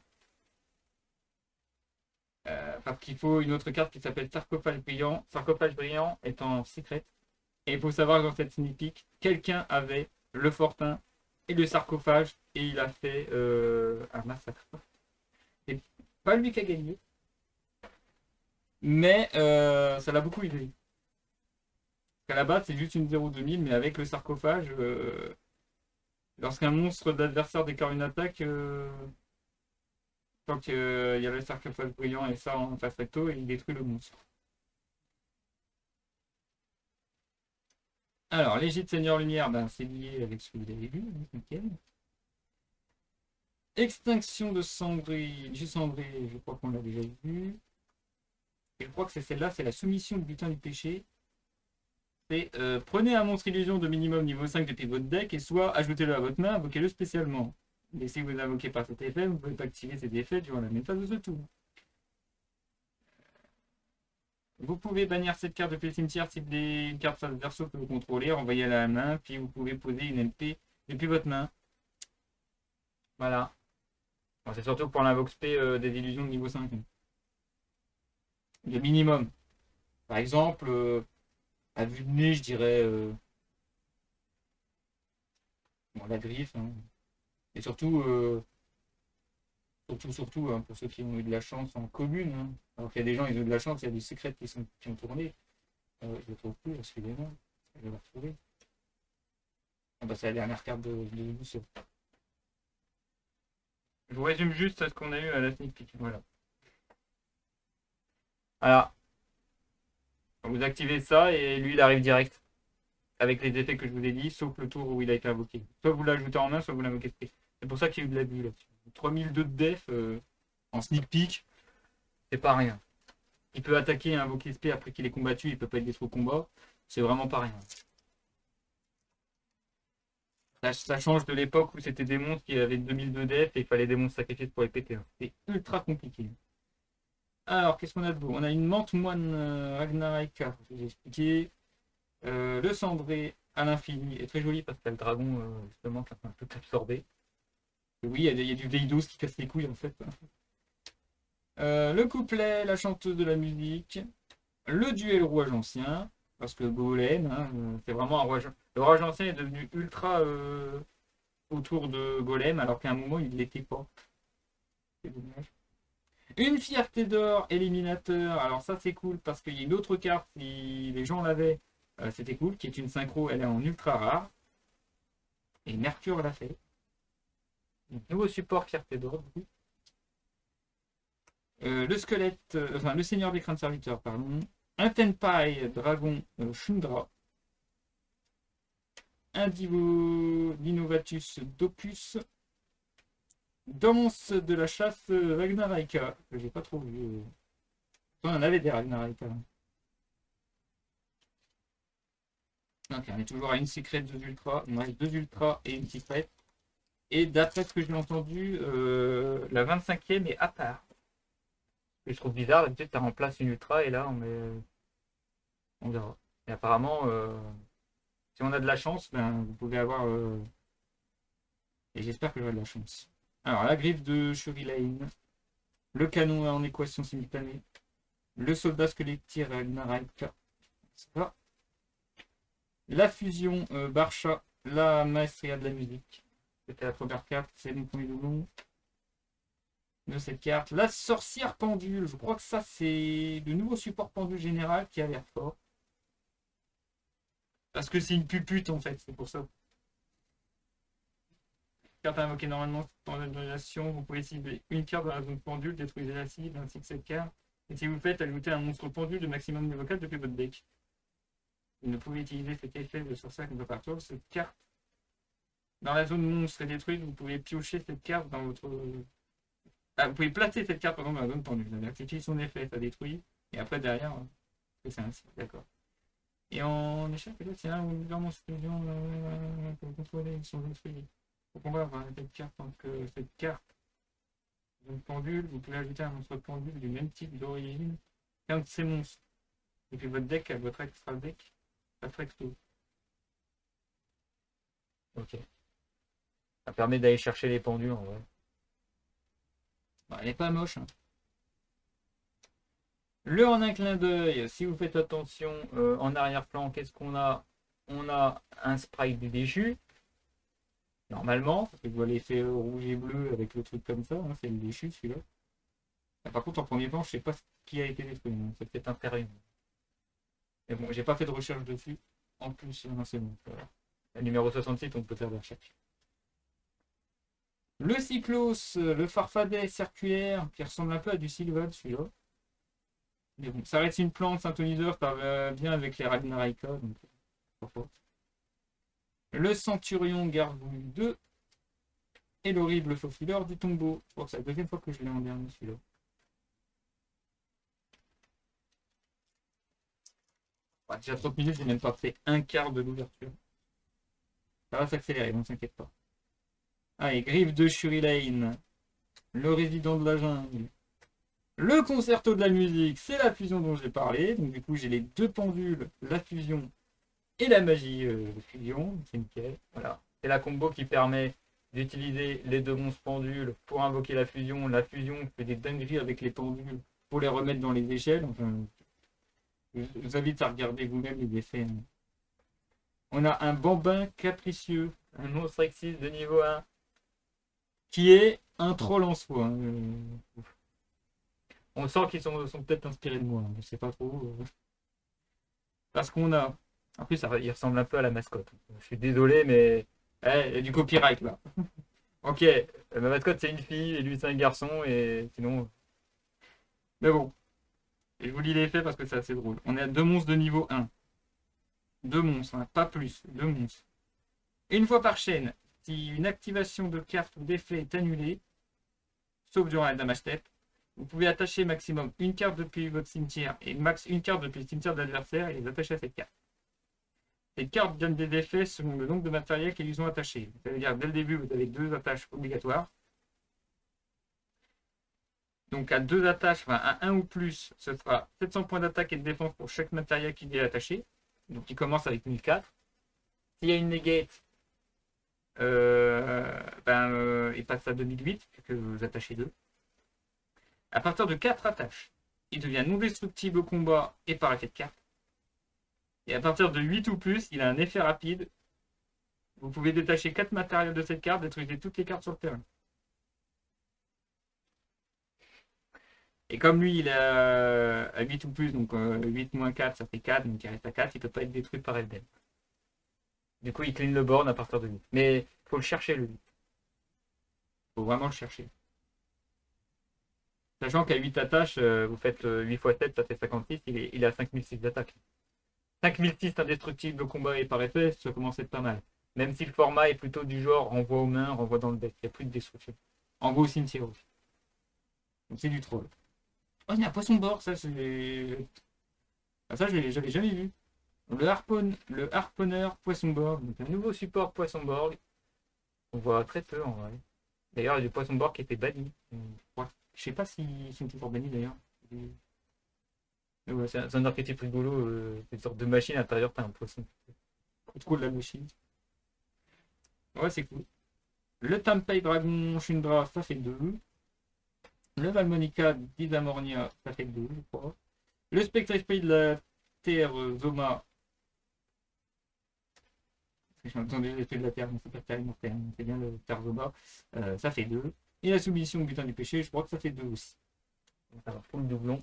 Parce qu'il faut une autre carte qui s'appelle Sarcophage Brillant. Sarcophage Brillant est en secret. Et il faut savoir que dans cette sneak peek, quelqu'un avait le Fortin et le sarcophage et il a fait un massacre. C'est pas lui qui a gagné, mais ça l'a beaucoup aidé. À la base, c'est juste une 0-2000, mais avec le sarcophage, lorsqu'un monstre d'adversaire déclare une attaque, tant qu'il y a le sarcophage brillant et ça en face recto, il détruit le monstre. Alors, l'égide Seigneur Lumière, ben, c'est lié avec ce que vous avez vu, hein, nickel. Extinction de Cendrille, du Cendré, je crois qu'on l'a déjà vu. Et je crois que c'est celle-là, c'est la soumission du butin du péché. C'est prenez un monstre illusion de minimum niveau 5 depuis votre deck et soit ajoutez-le à votre main, invoquez-le spécialement. Mais si vous n'invoquez pas cet effet, vous ne pouvez pas activer cet effet durant la même phase de ce tour. Vous pouvez bannir cette carte depuis le cimetière si une carte face verso que vous contrôlez, renvoyer à la main, puis vous pouvez poser une MP depuis votre main. Voilà. Bon, c'est surtout pour l'invoque SP des illusions de niveau 5. Le minimum. Par exemple, à vue de nez, je dirais bon, la griffe. Hein. Et surtout, hein, pour ceux qui ont eu de la chance en commune. Hein. Alors qu'il y a des gens, ils ont eu de la chance, il y a des secrets qui ont tourné. Je ne trouve plus, excusez-moi. Je vais le retrouver. Ah bah, c'est la dernière carte de Rousseau. Je vous résume juste ce qu'on a eu à la sneak peek. Voilà. Alors, vous activez ça et lui il arrive direct. Avec les effets que je vous ai dit, sauf le tour où il a été invoqué. Soit vous l'ajoutez en main, soit vous l'invoquez. C'est pour ça qu'il y a eu de l'abus là-dessus. 3002 de def en sneak peek, c'est pas rien. Il peut attaquer et invoquer SP après qu'il est combattu, il peut pas être détruit au combat. C'est vraiment pas rien. Ça change de l'époque où c'était des monstres qui avaient 2002 def et il fallait des monstres sacrifiés pour les péter. C'est ultra compliqué. Alors, qu'est-ce qu'on a de beau? On a une menthe moine Ragnaraka, je vous ai expliqué. Le cendré à l'infini est très joli parce qu'il y a le dragon justement qui est un peu absorbé. Et oui, il y a du Veidos qui casse les couilles en fait. Le couplet, la chanteuse de la musique, le duel rouage ancien, parce que Golem, hein, c'est vraiment un rouage. Le rouage ancien est devenu ultra autour de Golem, alors qu'à un moment il ne l'était pas. C'est dommage. Une fierté d'or éliminateur, alors ça c'est cool parce qu'il y a une autre carte, si les gens l'avaient, c'était cool, qui est une synchro, elle est en ultra rare. Et Mercure l'a fait. Nouveau support fierté d'or, du coup. Le squelette, enfin le seigneur des crânes serviteurs, pardon. Un Tenpai dragon Shundra. Un Dinovatus Docus. Danse de la chasse Ragnaraka, que j'ai pas trop vu. On en avait des Ragnaraka. Ok, on est toujours à une secrète, deux ultras. Il me reste deux ultras et une secrète. Et d'après ce que j'ai entendu, la 25e est à part. Et je trouve bizarre, d'habitude ça remplace une ultra et là on verra. Et apparemment, si on a de la chance, ben, vous pouvez avoir. Et j'espère que j'aurai de la chance. Alors, la griffe de Shuri Lane, le canon en équation simultanée, le soldat squelettier Ragnaraka, ça. La fusion Barcha, la maestria de la musique. C'était la première carte, c'est mon premier doublon de cette carte. La sorcière pendule, je crois que ça c'est le nouveau support pendule général qui a l'air fort. Parce que c'est une pupute en fait, c'est pour ça. Carte à invoquer normalement dans la donation, vous pouvez cibler une carte dans la zone pendule, détruisez la cible ainsi que cette carte. Et si vous faites, ajoutez un monstre pendule de maximum niveau 4 depuis votre deck. Vous ne pouvez utiliser cet effet de sorcière comme partout. Cette carte dans la zone monstre est détruite, vous pouvez piocher cette carte dans votre. Ah, vous pouvez placer cette carte dans la zone pendule. C'est-à-dire que utilise son effet, ça détruit. Et après derrière, c'est ainsi, d'accord. Et en échec, peut-être c'est là où dans mon situation pour contrôler, ils sont détruits. Pour combat, avoir cette carte, donc cette carte zone pendule, vous pouvez ajouter un monstre pendule du même type d'origine qu'un de ces monstres. Depuis votre deck à votre extra deck, ça ferait tout. Ok. Ça permet d'aller chercher les pendules en vrai. Bon, elle est pas moche. Hein. Le en un clin d'œil, si vous faites attention, en arrière-plan, qu'est-ce qu'on a? On a un sprite du déchu. Normalement, parce que je vois l'effet rouge et bleu avec le truc comme ça, hein, c'est le déchu celui-là. Par contre, en premier plan, je sais pas ce qui a été détruit. C'est peut-être un terrien. Mais bon, j'ai pas fait de recherche dessus. En plus, non, c'est bon. Voilà. Le numéro 68, on peut faire de la recherche. Le Cyclos, le Farfadet circulaire, qui ressemble un peu à du Sylvan, celui-là. Mais bon, ça reste une plante synthoniseur, ça va bien avec les Ragnarika. Donc, pourquoi. Le Centurion Gargouille 2 et l'horrible Faufileur du tombeau. Oh, c'est la deuxième fois que je l'ai en dernier, celui-là. Ouais, déjà 30 minutes, j'ai même pas fait un quart de l'ouverture. Ça va s'accélérer, on s'inquiète pas. Allez, Griffe de Shurilane, le résident de la jungle. Le concerto de la musique, c'est la fusion dont j'ai parlé. Donc du coup, j'ai les deux pendules, la fusion et la magie de fusion. C'est nickel. Voilà. C'est la combo qui permet d'utiliser les deux monstres pendules pour invoquer la fusion. La fusion fait des dingueries avec les pendules pour les remettre dans les échelles. Enfin, je vous invite à regarder vous-même les effets. On a un bambin capricieux, un monstre exis de niveau 1, qui est un troll en soi. On sent qu'ils sont peut-être inspirés de moi, je sais pas trop. Parce qu'on a. En plus, il ressemble un peu à la mascotte. Je suis désolé, mais. Il y a du copyright là. Ok, ma mascotte c'est une fille et lui c'est un garçon, et sinon. Mais bon, je vous lis les faits parce que c'est assez drôle. On a deux monstres de niveau 1. Deux monstres, hein, pas plus, deux monstres. Une fois par chaîne, si une activation de carte ou d'effet est annulée, sauf durant la damage step, vous pouvez attacher maximum une carte depuis votre cimetière et max une carte depuis le cimetière de l'adversaire et les attacher à cette carte. Ces cartes donnent des effets selon le nombre de matériel qu'ils lui ont attaché. C'est-à-dire, dès le début, vous avez deux attaches obligatoires. Donc, à deux attaches, enfin, à un ou plus, ce sera 700 points d'attaque et de défense pour chaque matériel qui est attaché. Donc, il commence avec 1004. S'il y a une negate, il passe à 2008, puisque vous attachez deux. À partir de 4 attaches, il devient non destructible au combat et par effet de carte. Et à partir de 8 ou plus, il a un effet rapide. Vous pouvez détacher 4 matériels de cette carte, détruire toutes les cartes sur le terrain. Et comme lui, il est à 8 ou plus, donc 8 moins 4, ça fait 4, donc il reste à 4, il ne peut pas être détruit par Elden. Du coup, il clean le board à partir de 8. Mais il faut le chercher, le 8. Il faut vraiment le chercher. Sachant qu'à 8 attaches, vous faites 8 x 7, ça fait 56, il est à 5006 d'attaque. 5006 indestructible au combat et par effet, ça commence à être pas mal. Même si le format est plutôt du genre renvoi aux mains, renvoi dans le deck. Il n'y a plus de destruction. Envoie au cimetière aussi. Donc c'est du troll. Oh, il y a un poisson bord, ça c'est. Ah, ça, je l'avais jamais vu. Le harponneur poisson bord. Donc un nouveau support poisson bord. On voit très peu en vrai. D'ailleurs, il y a du poisson bord qui était banni. Je sais pas s'ils sont toujours bannis d'ailleurs. Ouais, c'est un archétype rigolo. C'est une sorte de machine à l'intérieur, t'as un poisson. C'est cool la machine. Ouais, c'est cool. Le Tampei Dragon Shundra, ça fait 2. Le Valmonica d'Isamornia, ça fait 2, je crois. Le Spectre Esprit de la Terre Zoma. J'ai entendu l'esprit de la Terre, mais c'est pas Terre immortelle, c'est bien le Terre Zoma. Ça fait 2. Et la soumission au butin du péché, je crois que ça fait 2 aussi. Donc ça va pour le doublon.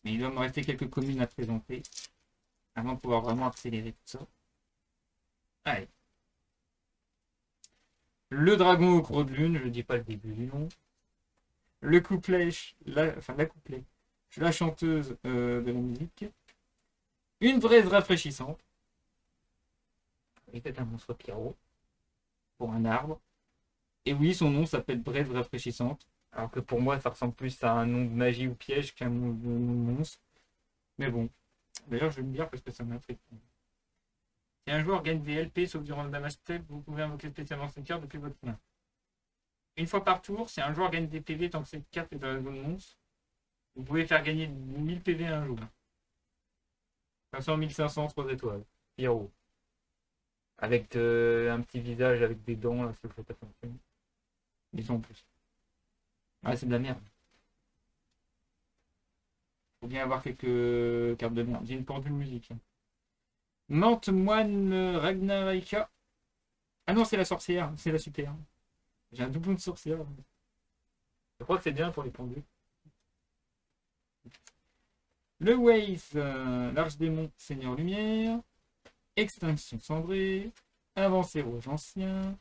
Mais il doit me rester quelques communes à présenter avant de pouvoir vraiment accélérer tout ça. Allez. Le dragon au gros de lune, je dis pas le début du nom. Le couplet, la couplet, la chanteuse de la musique. Une braise rafraîchissante. Et peut-être un monstre pyro pour un arbre. Et oui, son nom s'appelle braise rafraîchissante. Alors que pour moi, ça ressemble plus à un nom de magie ou piège qu'un nom de monstre. Mais bon. D'ailleurs, je vais me dire parce que ça m'intrigue. Si un joueur gagne des LP sauf durant le damage step, vous pouvez invoquer spécialement cette carte depuis votre main. Une fois par tour, si un joueur gagne des PV tant que cette carte est dans la zone monstre, vous pouvez faire gagner 1000 PV à un jour. 500, 1500, 3 étoiles. Pyro. Avec un petit visage avec des dents, là, si vous faites attention. Ils sont en plus. Ah, c'est de la merde. Faut bien avoir quelques cartes de merde. J'ai une pendule musique. Mante moine Ragnarika. Ah non, c'est la sorcière, c'est la super. J'ai un doublon de sorcière. Je crois que c'est bien pour les pendules. Le Waze, l'Arche démon, Seigneur Lumière. Extinction cendrée, Avancée rouge ancien,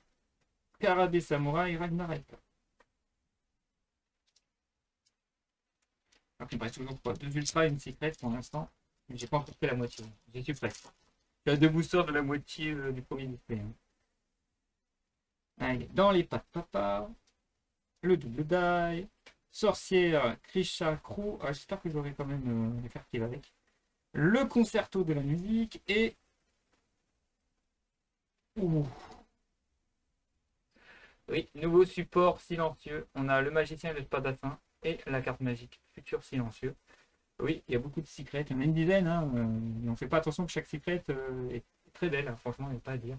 Scarabée samouraï, Ragnarok. Alors il me reste toujours quoi? 2 ultras et une secret pour l'instant. Mais j'ai pas encore fait la moitié. J'y suis presque. Il y a 2 boosters de la moitié du premier display. Hein. Allez, dans les pattes papa, le double die, sorcière, Krisha, Crow. Ah, j'espère que j'aurai quand même les cartes qui va avec. Le concerto de la musique et. Ouh. Oui, nouveau support silencieux. On a le magicien et le spadassin et la carte magique futur silencieux. Oui, il y a beaucoup de secrets, il y en a une dizaine. Hein, et on fait pas attention que chaque secret est très belle. Hein, franchement, il n'y a pas à dire.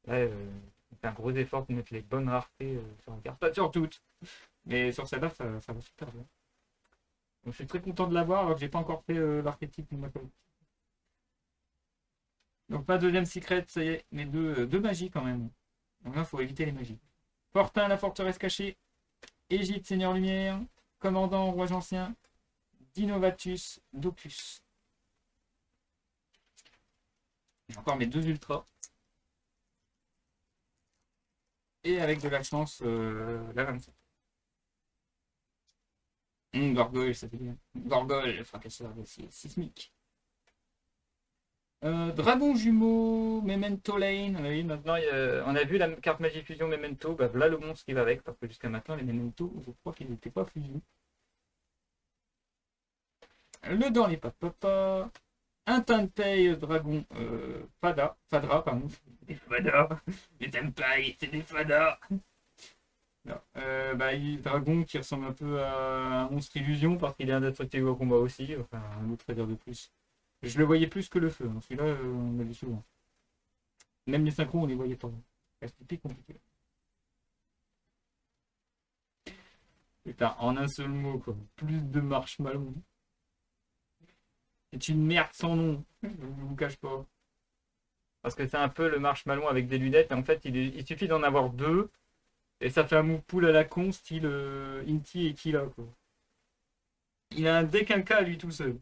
Là, on fait un gros effort pour mettre les bonnes raretés sur la carte. Pas sur toutes, mais sur celle-là, ça va super bien. Donc, je suis très content de l'avoir alors que j'ai pas encore fait l'archétype de ma collection. Donc pas deuxième secret, ça y est, mais deux magies quand même. Donc là, il faut éviter les magies. Fortin, la forteresse cachée. Égypte, Seigneur Lumière. Commandant, Roi Ancien. Dinovatus, Docus. J'ai encore mes 2 ultras. Et avec de la chance, la 27. Gorgoyle, ça fait bien. Gorgoyle, fracasseur sismique. Dragon jumeau, Memento Lane. Oui, maintenant, on a vu la carte magie fusion Memento. Bah, voilà le monstre qui va avec. Parce que jusqu'à maintenant, les Memento, je crois qu'ils n'étaient pas fusionnés. Le dans les pattes papa. Un Tenpei dragon Fadra, pardon. Des Fada. Les Tenpei, c'est des Fada. Dragon qui ressemble un peu à un monstre illusion parce qu'il est indestructible au combat aussi. Enfin, un autre dire de plus. Je le voyais plus que le feu. Hein. Celui-là, on l'a vu souvent. Même les synchros, on les voyait pas. C'était compliqué. Putain, en un seul mot, quoi. Plus de marshmallow. C'est une merde sans nom. Je ne vous cache pas. Parce que c'est un peu le marshmallow avec des lunettes. Et en fait, il suffit d'en avoir 2. Et ça fait un move pool à la con, style Inti et Killa, quoi. Il a un déquinca à lui tout seul.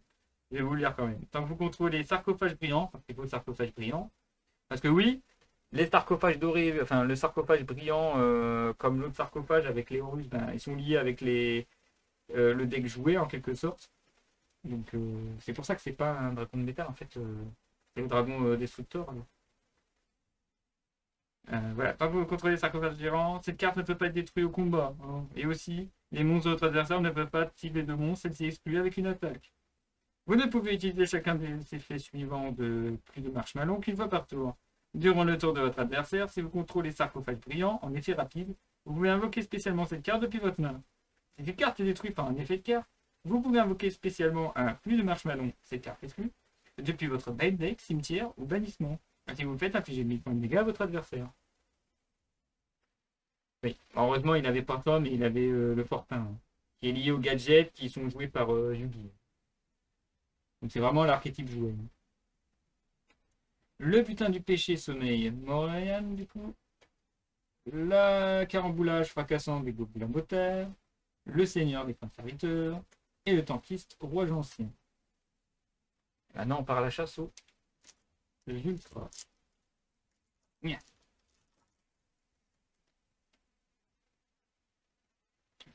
Je vais vous le dire quand même. Tant que vous contrôlez les sarcophages brillants, parce qu'il faut le sarcophage brillant. Parce que oui, les sarcophages dorés, enfin le sarcophage brillant, comme l'autre sarcophage avec les Horus, ben, ils sont liés avec le deck joué en quelque sorte. Donc c'est pour ça que c'est pas un dragon de métal, en fait, c'est le dragon destructor. Voilà, tant que vous contrôlez les sarcophages brillants, cette carte ne peut pas être détruite au combat. Hein. Et aussi, les monstres de votre adversaire ne peuvent pas cibler de monstres, celle-ci est exclue avec une attaque. Vous ne pouvez utiliser chacun des effets suivants de plus de marshmallow qu'une fois par tour. Durant le tour de votre adversaire, si vous contrôlez sarcophage brillant, en effet rapide, vous pouvez invoquer spécialement cette carte depuis votre main. Si cette carte est détruite par un effet de carte, vous pouvez invoquer spécialement un plus de marshmallow, cette carte exclue, depuis votre main deck, cimetière ou bannissement. Si vous le faites, infligez 1000 points de dégâts à votre adversaire. Oui, heureusement, il n'avait pas ça, mais il avait le Fortin, hein, qui est lié aux gadgets qui sont joués par Yugi. Donc c'est vraiment l'archétype joué. Le putain du péché sommeil, Morian du coup. La caramboulage fracassant des gobelins botteurs. Le seigneur des princes serviteurs. Et le tankiste roi ancien. Maintenant on part à la chasse aux ultras. Mia.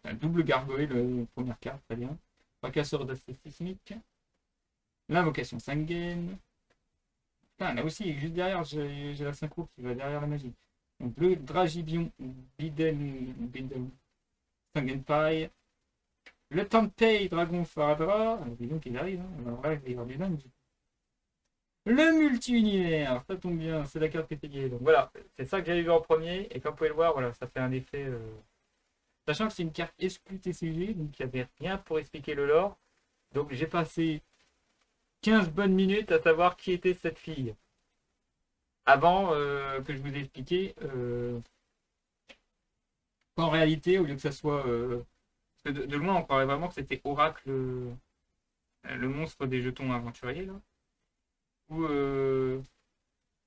Un double gargoyle, première carte, très bien. Fracasseur d'aspect sismique. L'invocation sanguine. Putain, là aussi, juste derrière, j'ai la synchro qui va derrière la magie. Donc le Dragibion, Biden, Sangenpai. Le Tenpei, Dragon Faradra. Dis donc, il arrive. Hein. Alors, là, il va y avoir du dingue. Le multi-univers, ça tombe bien, c'est la carte qui est payée. Donc voilà, c'est ça que j'avais vu en premier. Et comme vous pouvez le voir, voilà, ça fait un effet. Sachant que c'est une carte exclue TCG, donc il n'y avait rien pour expliquer le lore. Donc j'ai passé 15 bonnes minutes à savoir qui était cette fille. Avant que je vous ai expliqué qu'en réalité, au lieu que ça soit... parce que de loin, on croirait vraiment que c'était Oracle, le monstre des jetons aventuriers, là. Ou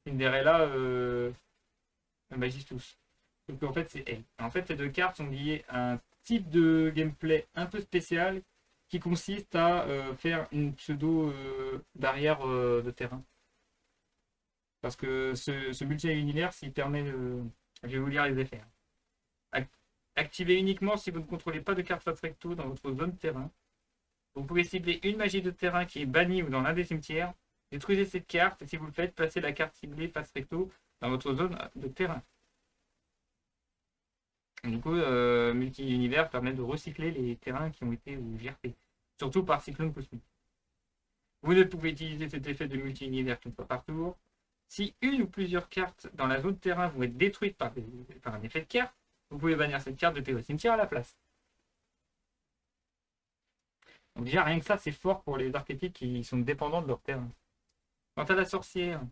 Cinderella, Magistus. Donc en fait, c'est elle. En fait, ces 2 cartes sont liées à un type de gameplay un peu spécial qui consiste à faire une pseudo barrière de terrain. Parce que ce multi-univers, il permet de. Je vais vous lire les effets. Activez uniquement si vous ne contrôlez pas de carte face recto dans votre zone terrain. Vous pouvez cibler une magie de terrain qui est bannie ou dans l'un des cimetières. Détruisez cette carte et si vous le faites, placez la carte ciblée face recto dans votre zone de terrain. Du coup, multi-univers permet de recycler les terrains qui ont été GRP, surtout par cyclone cosmique. Vous ne pouvez utiliser cet effet de multi-univers qu'une fois par tour. Si une ou plusieurs cartes dans la zone de terrain vont être détruites par un effet de carte, vous pouvez bannir cette carte depuis votre cimetière à la place. Donc déjà, rien que ça, c'est fort pour les archétypes qui sont dépendants de leur terrain. Quant à la sorcière,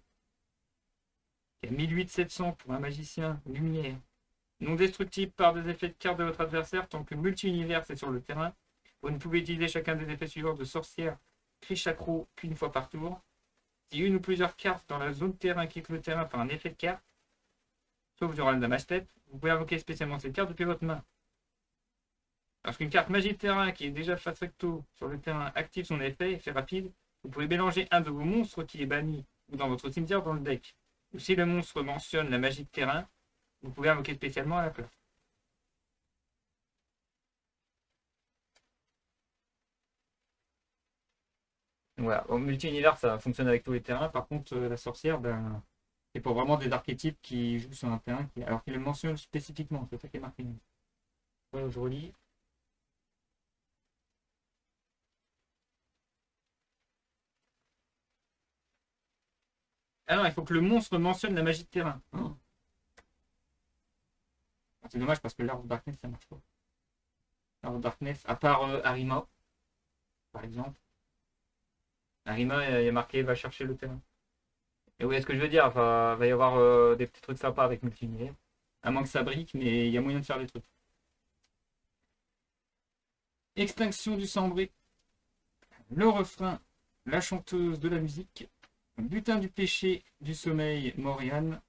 qui a 1800-700 pour un magicien lumière, non destructible par des effets de cartes de votre adversaire tant que multi-univers est sur le terrain, vous ne pouvez utiliser chacun des effets suivants de sorcière, cri chakro qu'une fois par tour. Si une ou plusieurs cartes dans la zone de terrain quittent le terrain par un effet de carte, sauf durant le damage step, vous pouvez invoquer spécialement cette carte depuis votre main. Lorsqu'une carte magie de terrain qui est déjà face recto sur le terrain active son effet et fait rapide, vous pouvez mélanger un de vos monstres qui est banni ou dans votre cimetière dans le deck. Ou si le monstre mentionne la magie de terrain, vous pouvez invoquer spécialement à la place. Voilà, au multi-univers ça fonctionne avec tous les terrains. Par contre, la sorcière, ben, c'est pour vraiment des archétypes qui jouent sur un terrain alors qu'il le mentionne spécifiquement. C'est ça qui est marqué. Ouais, je relis. Ah non, il faut que le monstre mentionne la magie de terrain. Oh. C'est dommage parce que l'Art of Darkness ça marche pas. L'Art of Darkness, à part Arima, par exemple. Arima, il y a marqué va chercher le terrain. Et oui, ce que je veux dire, enfin, va y avoir des petits trucs sympas avec multi-univers. À moins que ça brique, mais il y a moyen de faire des trucs. Extinction du sambré. Le refrain, la chanteuse de la musique. Butin du péché, du sommeil, Moriane.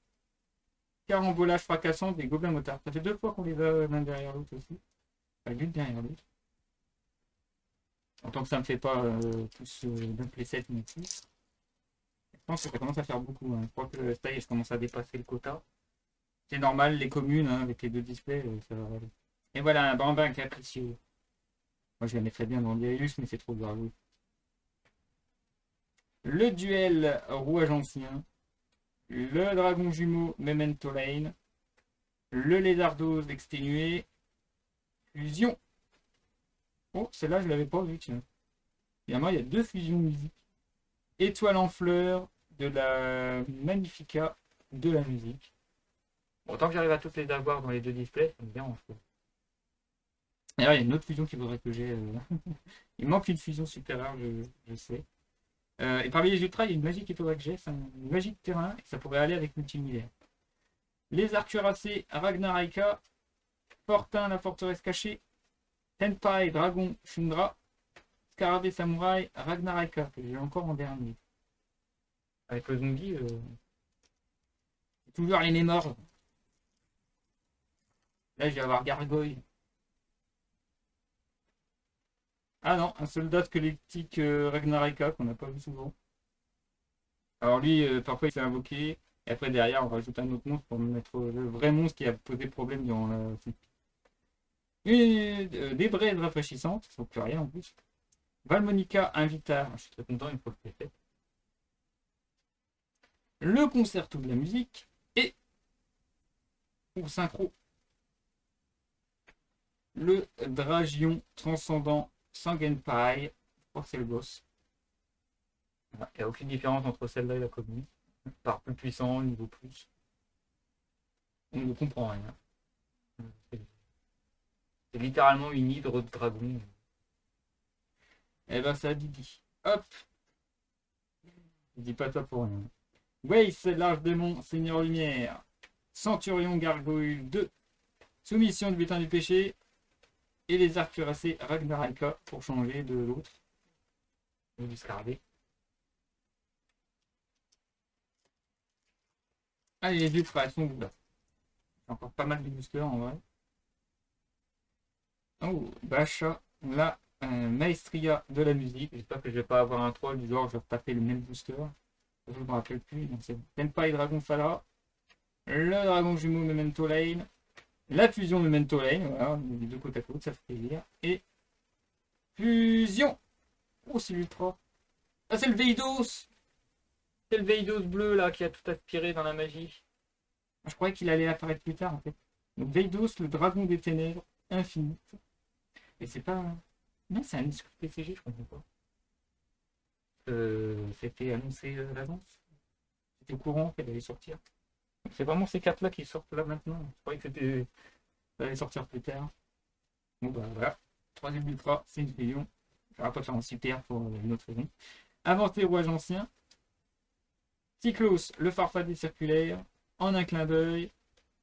Carambolage fracassant des gobelins motards. Ça fait 2 fois qu'on les a l'un derrière l'autre aussi. Enfin, l'une derrière l'autre. En tant que ça ne me fait pas tous d'un playset non plus. Je pense que ça commence à faire beaucoup. Hein. Je crois que ça y est, je commence à dépasser le quota. C'est normal, les communes, hein, avec les 2 displays, ça va aller. Et voilà, un bambin capricieux. Moi, je la mettrais bien dans l'Irus, mais c'est trop grave. Oui. Le duel rouage ancien. Le dragon jumeau Memento Lane. Le lézardose exténué. Fusion. Oh, celle-là, je l'avais pas vue, tiens. Finalement, il y a 2 fusions musique. Étoile en fleurs de la Magnifica de la musique. Bon, tant que j'arrive à toutes les avoir dans les 2 displays, ça me dérange pas. Et là, il y a une autre fusion qu'il faudrait que j'ai. Il manque une fusion super rare, je sais. Et parmi les ultras, il y a une magie qu'il faudrait que j'ai. C'est une magie de terrain et ça pourrait aller avec multi-univers. Les arcs cuirassés, Ragnaraka. Fortin, la forteresse cachée. Tenpai, dragon, Shundra. Scarabée samouraï, Ragnaraka, que j'ai encore en dernier. Avec le zombie, toujours les mêmes ordres. Là, je vais avoir Gargoyle. Ah non, un soldat squelettique Ragnaraka qu'on n'a pas vu souvent. Alors lui, parfois il s'est invoqué. Et après derrière, on rajoute un autre monstre pour mettre le vrai monstre qui a posé problème dans la. Des braises rafraîchissantes, ça ne plus rien en plus. Valmonica Invita, je suis très content une fois que c'est fait. Le concerto de la musique. Et pour synchro, le Dragion transcendant Sangenpai. Je crois que c'est le boss. Il n'y a aucune différence entre celle-là et la commune. Par plus puissant, niveau plus. On ne comprend rien. C'est littéralement une hydre de dragon. Eh ben ça dit. Hop. Je dis pas toi pour rien. Waze, large démon, Seigneur Lumière. Centurion Gargoyle 2. Soumission de butin du péché. Et les arcs cuirassés Ragnaraka pour changer de l'autre. Du scarabée. Allez, les vieux frères, sont où là? J'ai encore pas mal de boosters en vrai. Oh, Bacha, la maestria de la musique. J'espère que je vais pas avoir un troll du genre je vais taper le même booster. Je me rappelle plus. C'est Tenpai Dragon Fala. Le dragon jumeau Memento Lane. La fusion Memento Lane. Voilà, les deux côte à côte, ça fait plaisir. Et fusion. Oh, c'est l'ultra. Ah, c'est le Veidos. C'est le Veidos bleu là qui a tout aspiré dans la magie. Je croyais qu'il allait apparaître plus tard en fait. Donc Veidos, le dragon des ténèbres, infinite. Et c'est pas. Non, c'est un exclu PCG, je comprends pas. C'était annoncé à l'avance. C'était au courant qu'elle allait sortir. C'est vraiment ces cartes-là qui sortent là maintenant. Je croyais que c'était. Ça allait sortir plus tard. Bon bah voilà. Troisième ultra, c'est une fusion. Je vais pas faire un super pour une autre raison. Avancé rouage ancien. Cyclos, le farfadet circulaire. En un clin d'œil.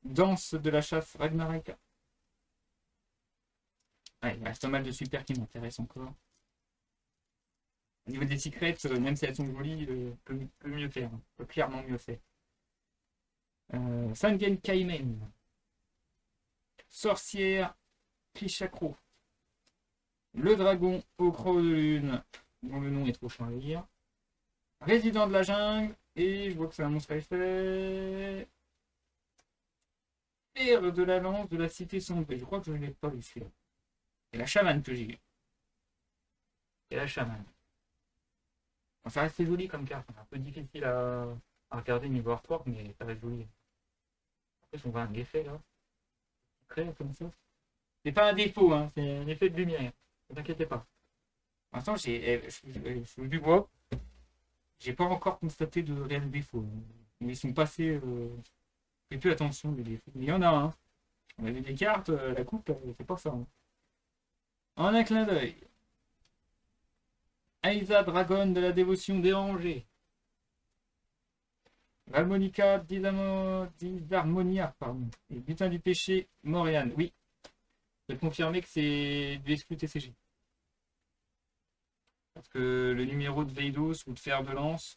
Danse de la chasse Ragnaraka. Ouais, il reste pas mal de super qui m'intéressent encore. Au niveau des secrets, même si elles sont jolies, peut mieux faire. Peut clairement mieux faire. Sangen Kaimen. Sorcière Klishakro. Le dragon au croc de lune, dont le nom est trop chiant à lire. Résident de la jungle. Et je vois que c'est un monstre à effet. Père de la lance de la cité sombre. Je crois que je ne l'ai pas vu celui-là. C'est la chamane que j'ai vu. C'est la chamane. Bon, ça reste joli comme carte. C'est un peu difficile à regarder niveau artwork, mais ça reste joli. Après, on voit un effet là. Très comme ça. C'est pas un défaut, hein. C'est un effet de lumière. Ne t'inquiétez pas. Pour l'instant, je suis du bois. J'ai pas encore constaté de réels défauts. Ils sont passés. J'ai plus attention des défauts. Il y en a un. On avait des cartes, la coupe, c'est pas ça. Hein. En un clin d'œil. Aïsa Dragon de la dévotion dérangée. Valmonica Disharmonia, pardon. Et butin du péché, Morian. Oui. Je peux confirmer que c'est du exclu TCG. Parce que le numéro de Veidos ou de fer de lance,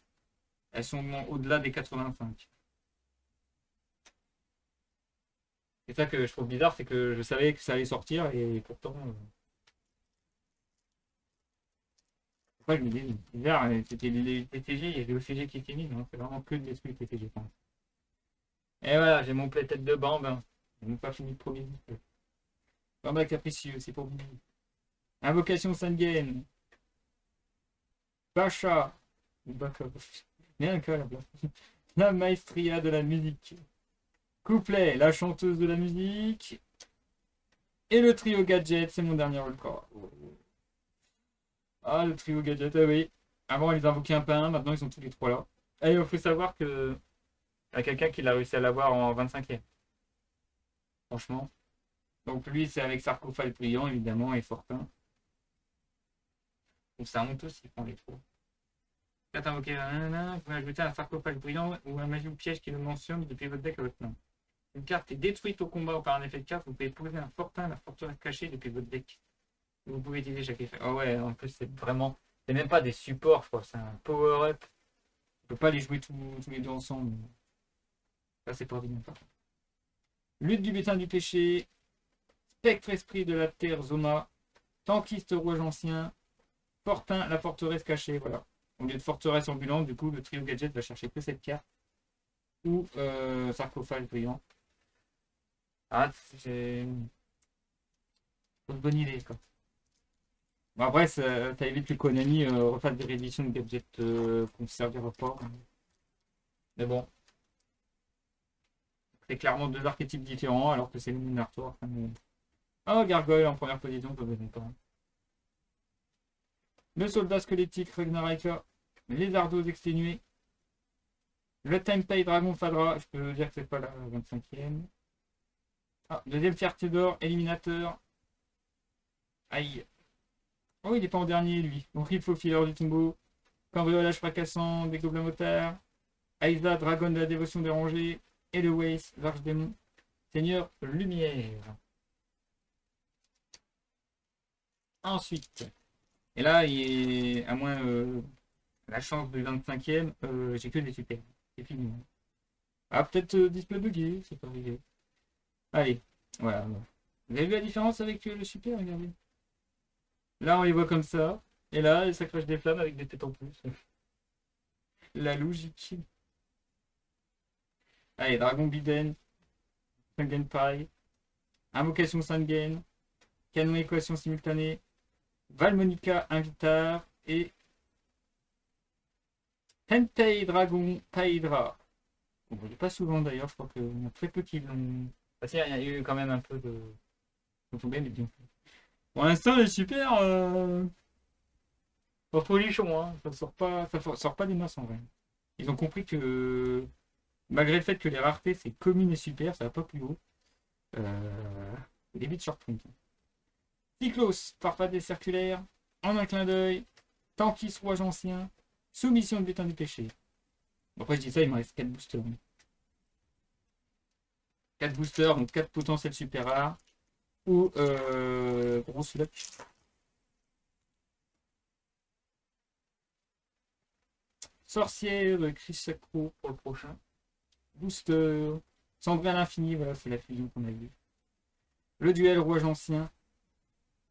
elles sont au-delà des 85. C'est ça que je trouve bizarre, c'est que je savais que ça allait sortir et pourtant. Après, je me dis, bizarre, c'était les TTG, il y a des OCG qui étaient mis, non, c'est vraiment que des trucs TTG. Et voilà, j'ai mon play-tête de bande. Hein. J'ai même pas fini de premier. Bamba capricieux, c'est pour vous. Invocation Sangen. Bacha. Baka. Mais un cas là-bas. La maestria de la musique. Couplet, la chanteuse de la musique. Et le trio gadget, c'est mon dernier record. Ah, le trio gadget, ah oui. Avant, ils invoquaient un par un, maintenant ils sont tous les trois là. Et il faut savoir que y a quelqu'un qui l'a réussi à l'avoir en 25e. Franchement. Donc lui, c'est avec Sarcophale Brillant, évidemment, et Fortin. Donc ça monte aussi, prend les trois. Quand invoqué vous pouvez ajouter un Sarcophale Brillant ou un magie ou piège qui le mentionne depuis votre deck à votre main. Une carte est détruite au combat ou par un effet de carte, vous pouvez poser un Fortin, la forteresse cachée depuis votre deck. Vous pouvez utiliser chaque effet. Oh ouais, en plus c'est vraiment... C'est même pas des supports, je crois, c'est un power-up. On peut pas les jouer tous les deux ensemble. Ça c'est pas bien. Lutte du butin du péché. Spectre esprit de la terre Zoma. Tankiste rouge ancien. Fortin, la forteresse cachée. Voilà. Au lieu de forteresse ambulante, du coup, le trio gadget va chercher que cette carte. Ou sarcophage brillant. Ah, c'est une bonne idée, quoi. Bon, après, ça évite que Konami refasse des rééditions de gadgets qu'on ne servira pas. Mais bon. C'est clairement deux archétypes différents, alors que c'est le même artwork. Oh, Gargoyle en première position, ça ne pas. Le soldat squelettique Ragnaraka. Lézardos exténué. Le Tenpai Dragon Fadra. Je peux dire que c'est pas la 25e. Ah, deuxième fierté d'or, éliminateur. Aïe. Oh, il est pas en dernier, lui. Horrible faux fileur du tombeau. Cambriolage fracassant des gobelins motards. Aïsa, dragon de la dévotion dérangée. Et le Waze, large démon. Seigneur Lumière. Ensuite. Et là, il est, à moins la chance du 25e, j'ai que des super. C'est fini. Ah, peut-être display bugué, c'est pas arrivé. Allez, voilà. Vous avez vu la différence avec le super, regardez. Là, on les voit comme ça. Et là, ça crache des flammes avec des têtes en plus. La logique. Allez, Dragon Biden, Sangen Pai, Invocation Sangen, Canon Équation Simultanée, Valmonica Invitar et Tentei Dragon Taïdra. On ne voit pas souvent d'ailleurs, je crois qu'il y en a très peu qui l'ont. Enfin, si, il y a eu quand même un peu de. Mais bien. Pour l'instant, les super. Pas folichon, hein. Ça sort pas des masses en vrai. Ils ont compris que malgré le fait que les raretés c'est commune et super, ça va pas plus haut. Il est vite surprendre. Cyclos, farfadet circulaire, en un clin d'œil, Tankis, rouage ancien, soumission de butin du péché. Bon, après je dis ça, il me reste 4 boosters. 4 boosters, donc 4 potentiels super rares. Ou grosse luck. Sorcière, Chris Sacro pour le prochain. Booster, Cendré à l'infini, voilà, c'est la fusion qu'on a vue. Le duel rouage ancien,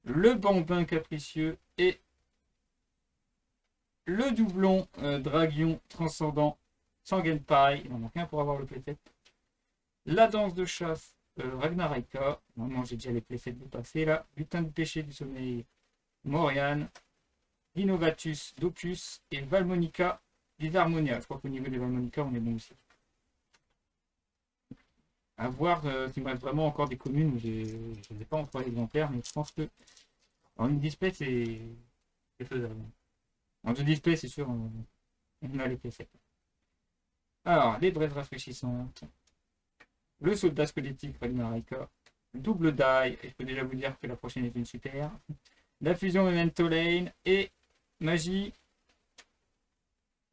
le bambin capricieux et le doublon dragon transcendant Sangen Pai. Il en manque un pour avoir le playset. La danse de chasse Ragnaraka. Normalement, j'ai déjà les playsets du passé là. Butin du péché du sommeil Morian. Innovatus Docus et Valmonica des Harmonia. Je crois qu'au niveau des Valmonica, on est bon aussi. À voir s'il me reste vraiment encore des communes où je ne les ai pas en 3 exemplaires, mais je pense que en une display, c'est faisable. En deux displays, c'est sûr, on a les playsets. Alors, les braises rafraîchissantes. Le soldat squelettique Ragnaraka. Double die. Et je peux déjà vous dire que la prochaine est une super. La fusion Memento Lane. Et magie.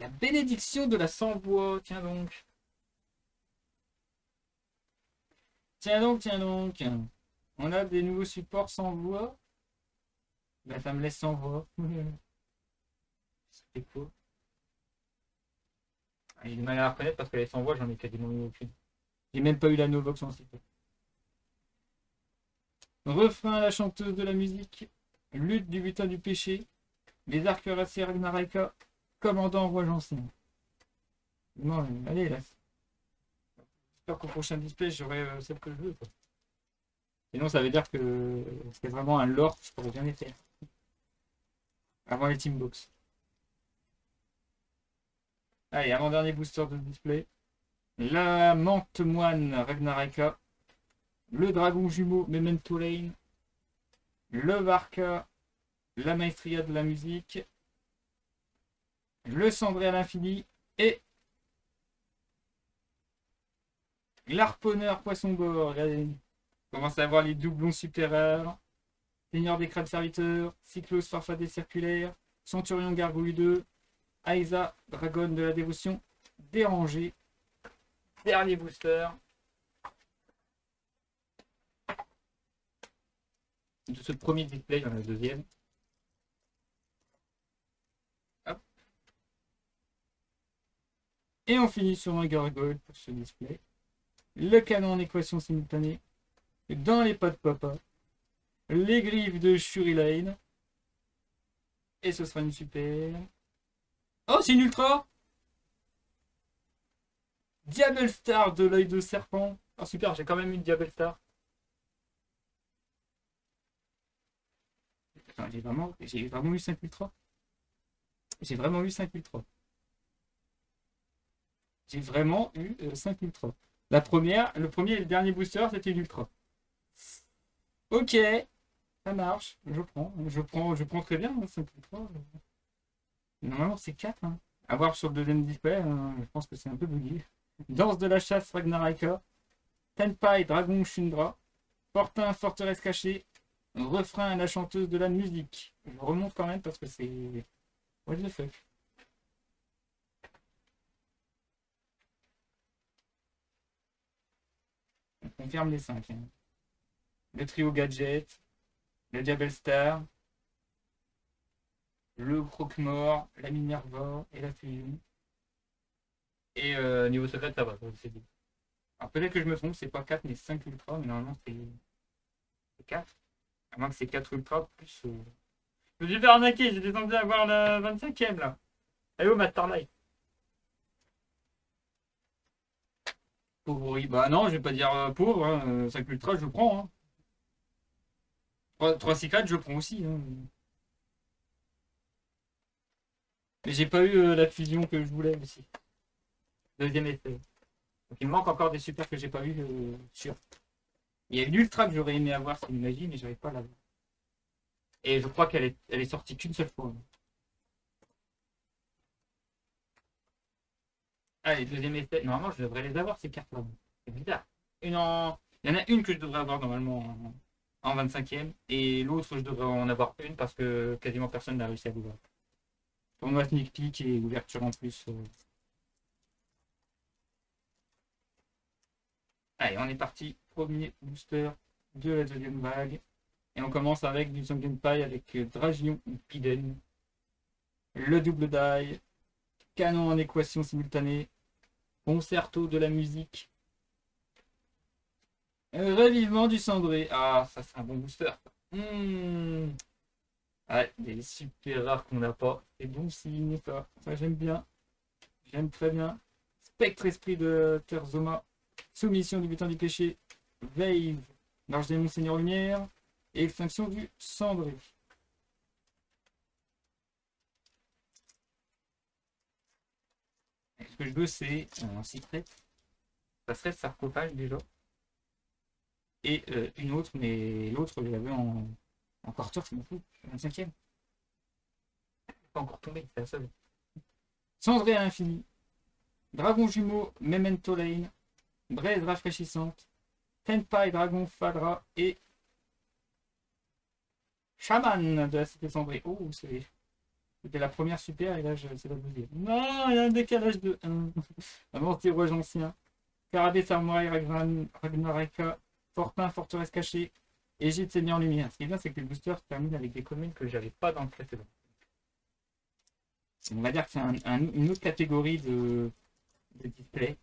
La bénédiction de la sans-voix. Tiens donc. Tiens donc, tiens donc. On a des nouveaux supports sans voix. Bah, ça me laisse sans voix. C'était cool. J'ai du mal à la reconnaître parce que les sans voix, j'en ai quasiment eu aucune. J'ai même pas eu la Novox en site. Refrain à la chanteuse de la musique. Lutte du butin du péché. Les arcs racés Ragnaraka. Commandant roi ancien. Bon, allez là. J'espère qu'au prochain display, j'aurai celle que je veux. Quoi. Sinon, ça veut dire que c'est vraiment un lore que je pourrais jamais faire. Avant les Teambox. Allez, avant-dernier booster de display. La menthe moine Ragnaraka. Le dragon jumeau Memento Lane. Le Varka. La maestria de la musique. Le cendré à l'infini. Et l'harponneur poisson bord. Regardez. Commence à avoir les doublons supérieurs. Seigneur des crânes serviteurs. Cyclos farfadet circulaire. Centurion gargouille 2. Aïsa, dragonne de la dévotion. Dérangé. Dernier booster. De ce premier display, il y en a le deuxième. Hop. Et on finit sur un gargoyle pour ce display. Le canon en équation simultanée. Dans les pas de papa. Les griffes de Shuri Lane. Et ce sera une super. Oh, c'est une ultra! Diable Star de l'œil de serpent. Oh, super, j'ai quand même une Diable Star. Enfin, j'ai vraiment eu 5 ultras. J'ai vraiment eu 5 ultras. J'ai vraiment eu 5 ultras. Le premier et le dernier booster, c'était une ultra. Ok, ça marche. Je prends très bien 5 ultras. Normalement, c'est 4. Hein. À voir sur le deuxième display, je pense que c'est un peu buggy. Danse de la chasse Ragnaraka. Tenpai Dragon Shundra. Fortin Forteresse cachée. Refrain à la chanteuse de la musique. Je remonte quand même parce que c'est. What the fuck. On confirme les 5. Hein. Le trio gadget. Le Diable Star. Le Croque-Mort. La Minerva et la Fusion. Et niveau secret, ça va. C'est bon. Alors peut-être que je me trompe, c'est pas 4 mais 5 ultras, mais normalement c'est 4. À moins que c'est 4 ultras plus. Je me suis fait arnaquer, j'étais censé avoir la 25ème là. Elle est où ma Starlight? Pauvre, oui. Bah non, je vais pas dire pauvre. Hein. 5 ultra, je prends. Hein. 3 6 4, je prends aussi. Hein. Mais j'ai pas eu la fusion que je voulais aussi. Deuxième essai. Donc il me manque encore des super que j'ai pas eu sur. Il y a une ultra que j'aurais aimé avoir, c'est une magie, mais j'arrive pas à l'avoir. Et je crois elle est sortie qu'une seule fois. Allez, deuxième essai. Normalement, je devrais les avoir ces cartes-là. C'est bizarre. Il y en a une que je devrais avoir normalement en 25e. Et l'autre, je devrais en avoir une parce que quasiment personne n'a réussi à l'ouvrir. Tournoi sneak peek et ouverture en plus. Allez, on est parti. Premier booster de la deuxième vague. Et on commence avec du Sunken Pie avec Dragion ou Piden. Le double die. Canon en équation simultanée. Concerto de la musique. Revivement du cendré. Ah, ça c'est un bon booster. Hmm. Ouais, des super rares qu'on n'a pas. C'est bon signe, ça. Ça, j'aime bien. J'aime très bien. Spectre esprit de Terzoma. Soumission du butin du péché. Veille. Large démon Seigneur Lumière. Et extinction du cendré. Ce que je veux, c'est un secret. Ça serait sarcophage déjà. Et une autre, mais l'autre, je l'avais en quarter, je m'en fous. 25e. Pas encore tombé, c'est la seule. Cendré à l'infini. Dragon jumeau, Memento Lane. Braise rafraîchissante. Tenpai, Dragon Fadra et Shaman de la cité cendrée. Oh, c'était la première super et là c'est la deuxième. Non, il y a un décalage de 1. Avancé rouge ancien. Carabée Samouraï, Ragnaraka, Fortin, Forteresse cachée, Égypte Seigneur Lumière. Ce qui est bien, c'est que les boosters terminent avec des communes que j'avais pas dans le précédent. On va dire que c'est une autre catégorie de display.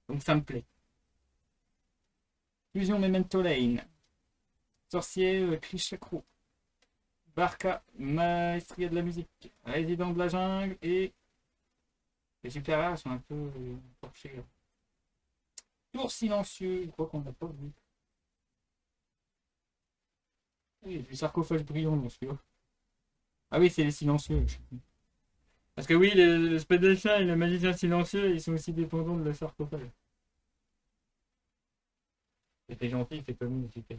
Donc ça me plaît. Fusion Memento Lane. Sorcier Krishakro. Barca, Maestria de la musique. Résident de la jungle et les super rares sont un peu torchés. Tour silencieux, je crois qu'on n'a pas vu. Oui, du sarcophage brillant dans celui-là. Ah oui, c'est les silencieux. Parce que oui, le Spadachin et le magicien silencieux, ils sont aussi dépendants de la sarcophage. C'était gentil, c'est comme une super.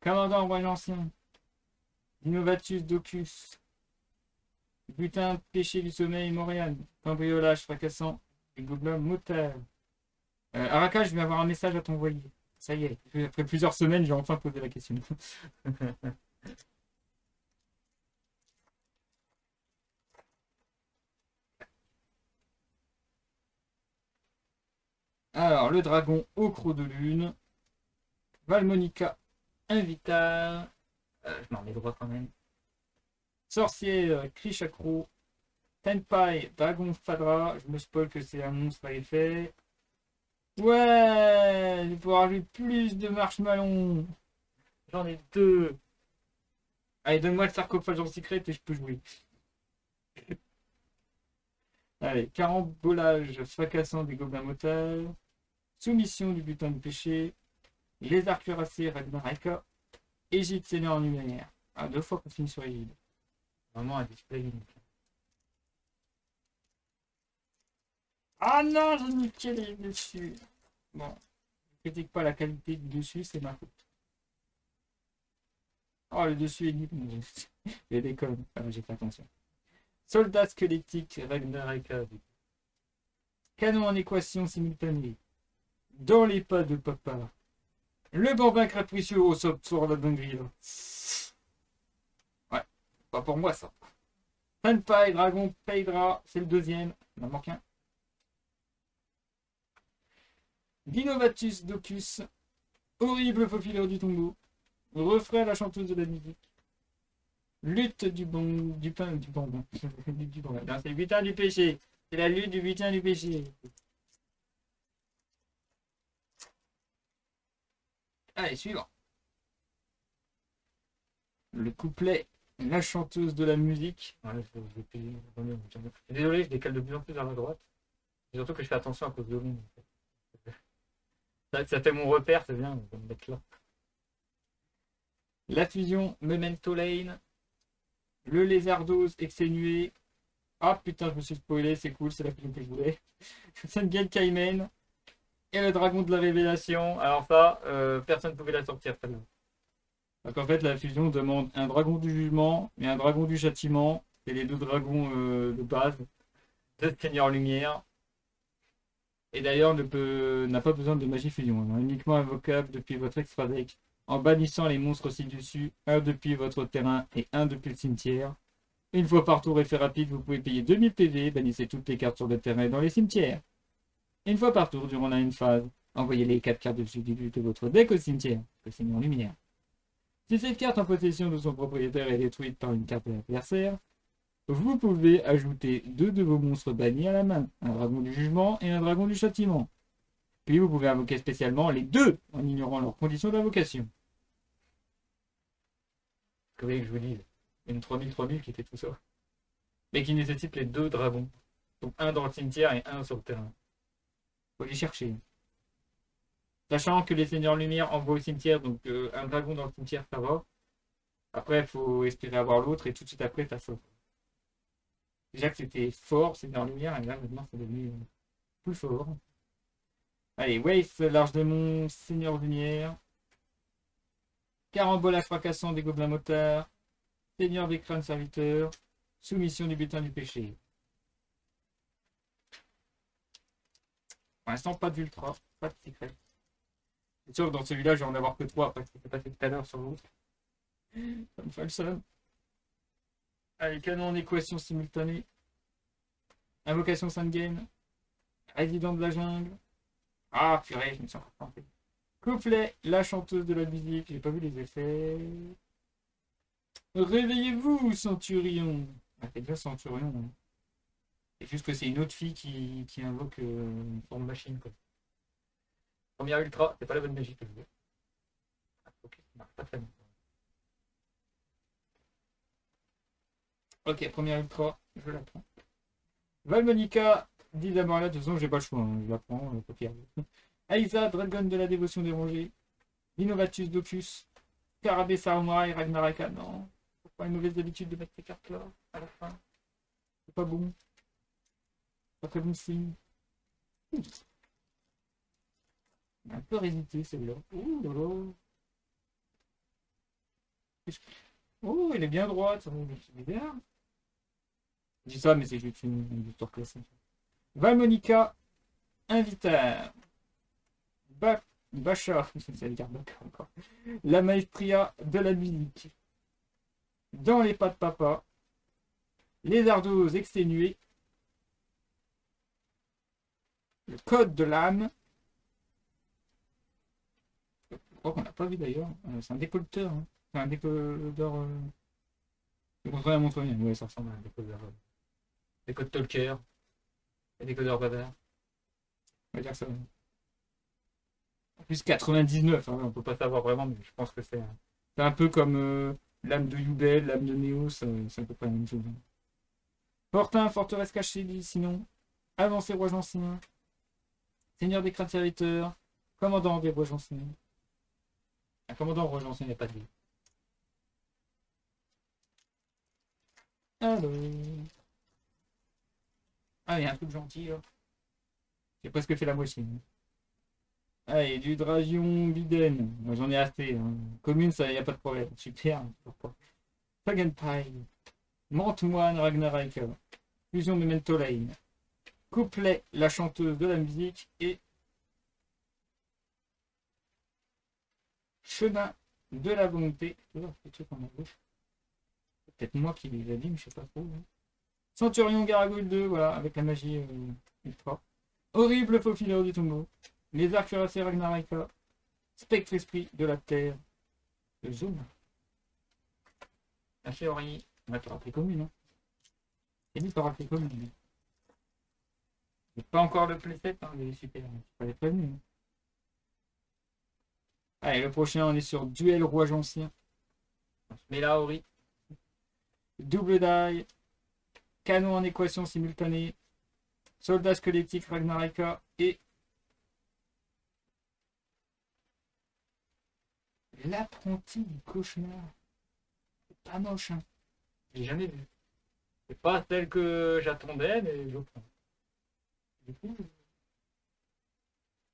Commandant Roi l'Ancien. Innovatus Docus. Butin, péché du sommeil, Montréal. Cambriolage fracassant. Et gobelin moteur. Araka, je vais avoir un message à t'envoyer. Ça y est, après plusieurs semaines, j'ai enfin posé la question. Alors, le dragon au croc de lune. Valmonica, Invita. Je m'en mets droit quand même. Sorcier, Krishakro. Tenpai, Dragon Fadra. Je me spoil que c'est un monstre à effet. Ouais, je vais pouvoir ajouter plus de marshmallow. J'en ai deux. Allez, donne-moi le sarcophage en secret et je peux jouer. Allez, carambolage fracassant des gobelins moteurs. Soumission du butin du péché. Lézard cuirassé, Ragnaraka. Égypte seigneur en lumière. Ah, 2 fois qu'on finit sur Égypte. Vraiment un display unique. Ah non, j'ai niqué les dessus. Bon, je critique pas la qualité du dessus, c'est ma faute. Oh, le dessus est nul. J'ai des connes. Ah, j'ai fait attention. Soldat squelettique, Ragnaraka. Canon en équation simultanée. Dans les pas de papa. Le bambin capricieux au sur la dinguerie là. Ouais, pas pour moi ça. Tenpai, Dragon, Peidra, c'est le deuxième. Il en manque un. Dinovatus, Docus. Horrible faufileur du tombeau. Refrain la chanteuse de la musique. Lutte du bon. Du pain. Du bambin. Du bambin. Non, c'est le butin du péché. C'est la lutte du butin du péché. Allez, suivant. Le couplet, la chanteuse de la musique. Ouais, désolé, je décale de plus en plus vers la droite. Surtout que je fais attention à cause de l'ombre. Ça fait mon repère, c'est bien, on va me mettre là. La fusion Memento Lane. Le lézardos exténué. Ah putain, je me suis spoilé, c'est cool, c'est la fusion que je voulais. Sengel Kaimen. Et le dragon de la révélation. Alors ça, personne ne pouvait la sortir celle-là. Donc en fait, la fusion demande un dragon du jugement et un dragon du châtiment. C'est les deux dragons de base de Seigneur Lumière. Et d'ailleurs, n'a pas besoin de magie fusion. Hein. Uniquement invocable depuis votre extra deck. En bannissant les monstres ci-dessus, un depuis votre terrain et un depuis le cimetière. Une fois par tour, effet rapide, vous pouvez payer 2000 PV, bannissez toutes les cartes sur le terrain et dans les cimetières. Une fois par tour, durant la une phase, envoyez les 4 cartes de substitut de votre deck au cimetière, le Seigneur Lumière. Si cette carte en possession de son propriétaire est détruite par une carte de l'adversaire, vous pouvez ajouter 2 de vos monstres bannis à la main, un dragon du jugement et un dragon du châtiment. Puis vous pouvez invoquer spécialement les deux en ignorant leurs conditions d'invocation. Vous voyez que je vous dis, une 3000 qui fait tout ça. Mais qui nécessite les 2 dragons. Donc un dans le cimetière et un sur le terrain. Faut les chercher. Sachant que les seigneurs lumière envoient au cimetière, donc un dragon dans le cimetière ça va. Après il faut espérer avoir l'autre et tout de suite après ça saute. Déjà que c'était fort, seigneur lumière, et là maintenant c'est devenu plus fort. Allez, Waste, large démon, seigneur lumière. Carambolage fracassant des gobelins motards. Seigneur des crânes serviteurs. Soumission du butin du péché. Pour l'instant, pas d'ultra, pas de secret. C'est sûr que dans celui-là, je vais en avoir que 3 après ce qui s'est passé tout à l'heure sur l'autre. Ça me fait le seum. Allez, canon en équation simultanée. Invocation Sandgame. Résident de la jungle. Ah, purée, je me suis encore planté. Couplet, la chanteuse de la musique. J'ai pas vu les effets. Réveillez-vous, Centurion. Ah, c'est déjà Centurion. Hein. C'est juste que c'est une autre fille qui invoque une forme machine. Quoi. Première ultra, c'est pas la bonne magie que je veux. Ah, ok, ça marche pas très bien. Ok, première ultra, je la prends. Valmonica, dit d'abord là, de toute façon, j'ai pas le choix, hein, je la prends, paupière. Aïsa, Dragon de la dévotion dérangée. Innovatus Docus. Scarabée Samurai, Ragnaraka, non. Pourquoi une mauvaise habitude de mettre ces cartes-là à la fin? C'est pas bon. Pas très bon signe. Un peu résisté celle-là. Ouh là là. Oh, elle est bien droite. C'est bien. Je dis ça, mais c'est juste une histoire classique. Valmonica, Invitar. Bacha, ça veut dire encore. La maestria de la musique. Dans les pas de papa. Les ardoses exténuées. Le code de l'âme. Je crois qu'on l'a pas vu d'ailleurs. C'est un décolleteur. Hein. C'est un décodeur. Je montrer la montre. Ouais, ça ressemble à un décodeur. Décode talker. Et décodeur bavard. On va dire ça. En plus 99, hein, on peut pas savoir vraiment, mais je pense que c'est un peu comme l'âme de Yubel, l'âme de Néos, c'est à peu près la même chose. Fortin, forteresse cachée, sinon. Avancé, roi Jancien. Seigneur des crânes serviteurs. Commandant des rois Jancien. Un commandant roi Jancien, il n'y a pas de vie. Allô. Ah, il y a un truc gentil là. J'ai presque fait la moitié. Allez, du Dragion Biden. Moi j'en ai assez. Hein. Commune, ça, y a pas de problème. Super. Pie. Mantemoine Ragnaraka. Fusion Memento Lane. Couplet, la chanteuse de la musique. Et chemin de la volonté. C'est peut-être moi qui les abîme, je sais pas trop. Hein. Centurion Garagouille 2, voilà, avec la magie ultra. Horrible faux fileur du tombeau. Les arcs cuirassés Ragnaraka. Spectre esprit de la terre. Le zoom. La théorie. On va te rappeler commune. Hein. C'est lui qui rappeler commune. C'est pas encore le playset, hein, il est super. Il fallait prévenir. Hein. Allez, le prochain, on est sur Duel Roi Jancien. On se met là, Ori. Double die. Canon en équation simultanée. Soldat squelettique Ragnaraka et l'apprenti du cauchemar. C'est pas moche, hein. J'ai jamais vu. C'est pas celle que j'attendais, mais je prends. Du coup, vous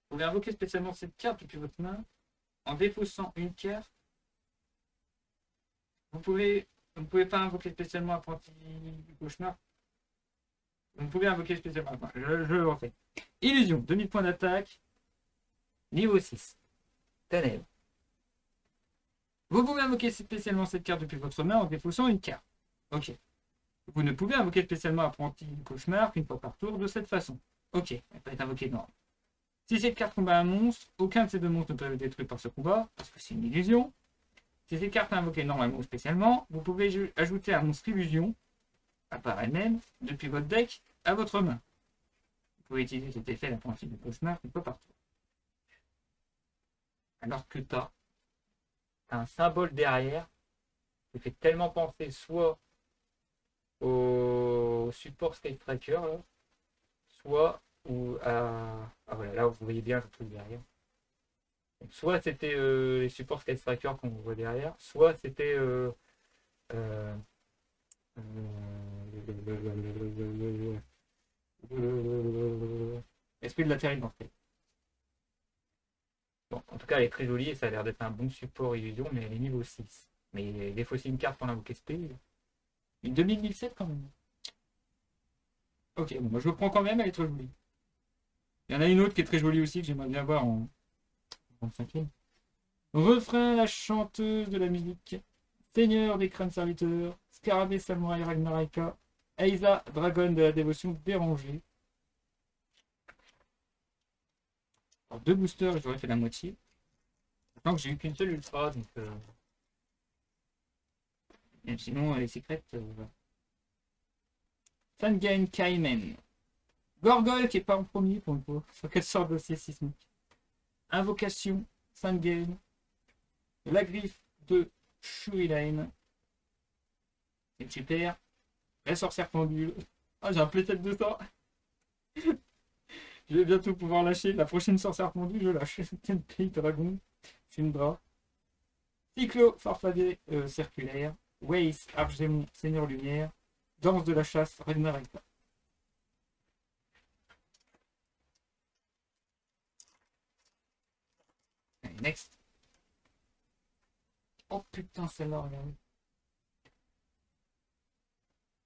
pouvez invoquer spécialement cette carte depuis votre main en défaussant une carte. Vous ne pouvez pas invoquer spécialement apprenti du cauchemar. Vous pouvez invoquer spécialement. Enfin, je le refais. Illusion, 2000 points d'attaque. Niveau 6. Ténèbres. Vous pouvez invoquer spécialement cette carte depuis votre main en défaussant une carte. Ok. Vous ne pouvez invoquer spécialement apprenti du cauchemar qu'une fois par tour de cette façon. Ok, elle peut être invoquée non. Si cette carte combat un monstre, aucun de ces deux monstres ne peut être détruit par ce combat, parce que c'est une illusion. Si cette carte est invoquée normalement ou spécialement, vous pouvez ajouter un monstre illusion, à part elle-même, depuis votre deck, à votre main. Vous pouvez utiliser cet effet d'apprenti du cauchemar une fois par tour. Alors que tu as un symbole derrière qui fait tellement penser soit au support Sky Striker, là, soit ou à. Ah voilà, là vous voyez bien le truc derrière. Donc, soit c'était les supports Sky Striker qu'on voit derrière, soit c'était euh, Esprit de la Terrible en fait. Bon, en tout cas, elle est très jolie et ça a l'air d'être un bon support illusion, mais elle est niveau 6. Mais il faut aussi une carte pour l'invoquer SP. Une 2007 quand même. Ok, bon, moi je le prends quand même, elle est très jolie. Il y en a une autre qui est très jolie aussi que j'aimerais bien voir en 5e. Refrain, la chanteuse de la musique. Seigneur des crânes serviteurs. Scarabée Samouraï Ragnaraka. Aiza, dragon de la dévotion Béranger. Alors, deux boosters, j'aurais fait la moitié. Tant que j'ai eu qu'une seule ultra, donc. Même sinon, les secrètes. Sangen Kaimen. Gorgol qui est pas en premier pour une fois. Sur quelle sorte d'océan sismique. Invocation. Sangen. La griffe de Shuilain. C'est super. La sorcière pendule. Ah, j'ai un playset de ça. Je vais bientôt pouvoir lâcher. La prochaine sorcière pendule, je lâche. Tenpei Dragon. Syndra. Cyclo, farfadet circulaire. Waze, Argemon, Seigneur Lumière. Danse de la chasse, Ragnaraka. Allez, next. Oh putain, celle-là, regardez.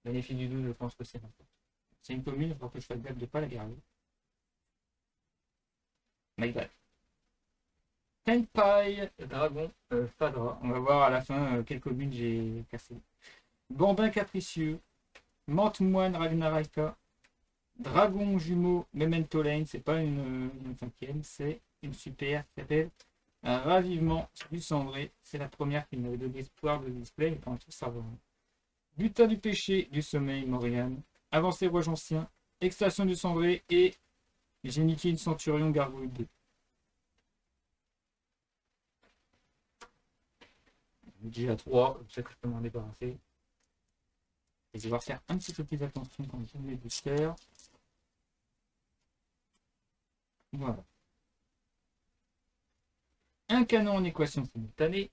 Bénéfice du doute, je pense que c'est n'importe. C'est une commune, il faut que je fasse gaffe de ne pas la garder. My bad. Tenpai, Dragon, Fadra. On va voir à la fin quelle commune j'ai cassé. Bambin capricieux. Mante moine Ragnaraka. Dragon jumeau Memento Lane. C'est pas une 5e, c'est une super qui s'appelle un ravivement du cendré. C'est la première qui m'avait donné espoir de display. Et pendant tout ça va. Butin du péché, du sommeil, Moriane. Avancée roi ancien. Extraction du cendré et j'ai niqué une centurion gargouille 2. Déjà 3, je sais que je peux m'en débarrasser. Et je vais devoir faire un petit peu plus attention quand je mets du boosters. Voilà. Un canon en équation simultanée.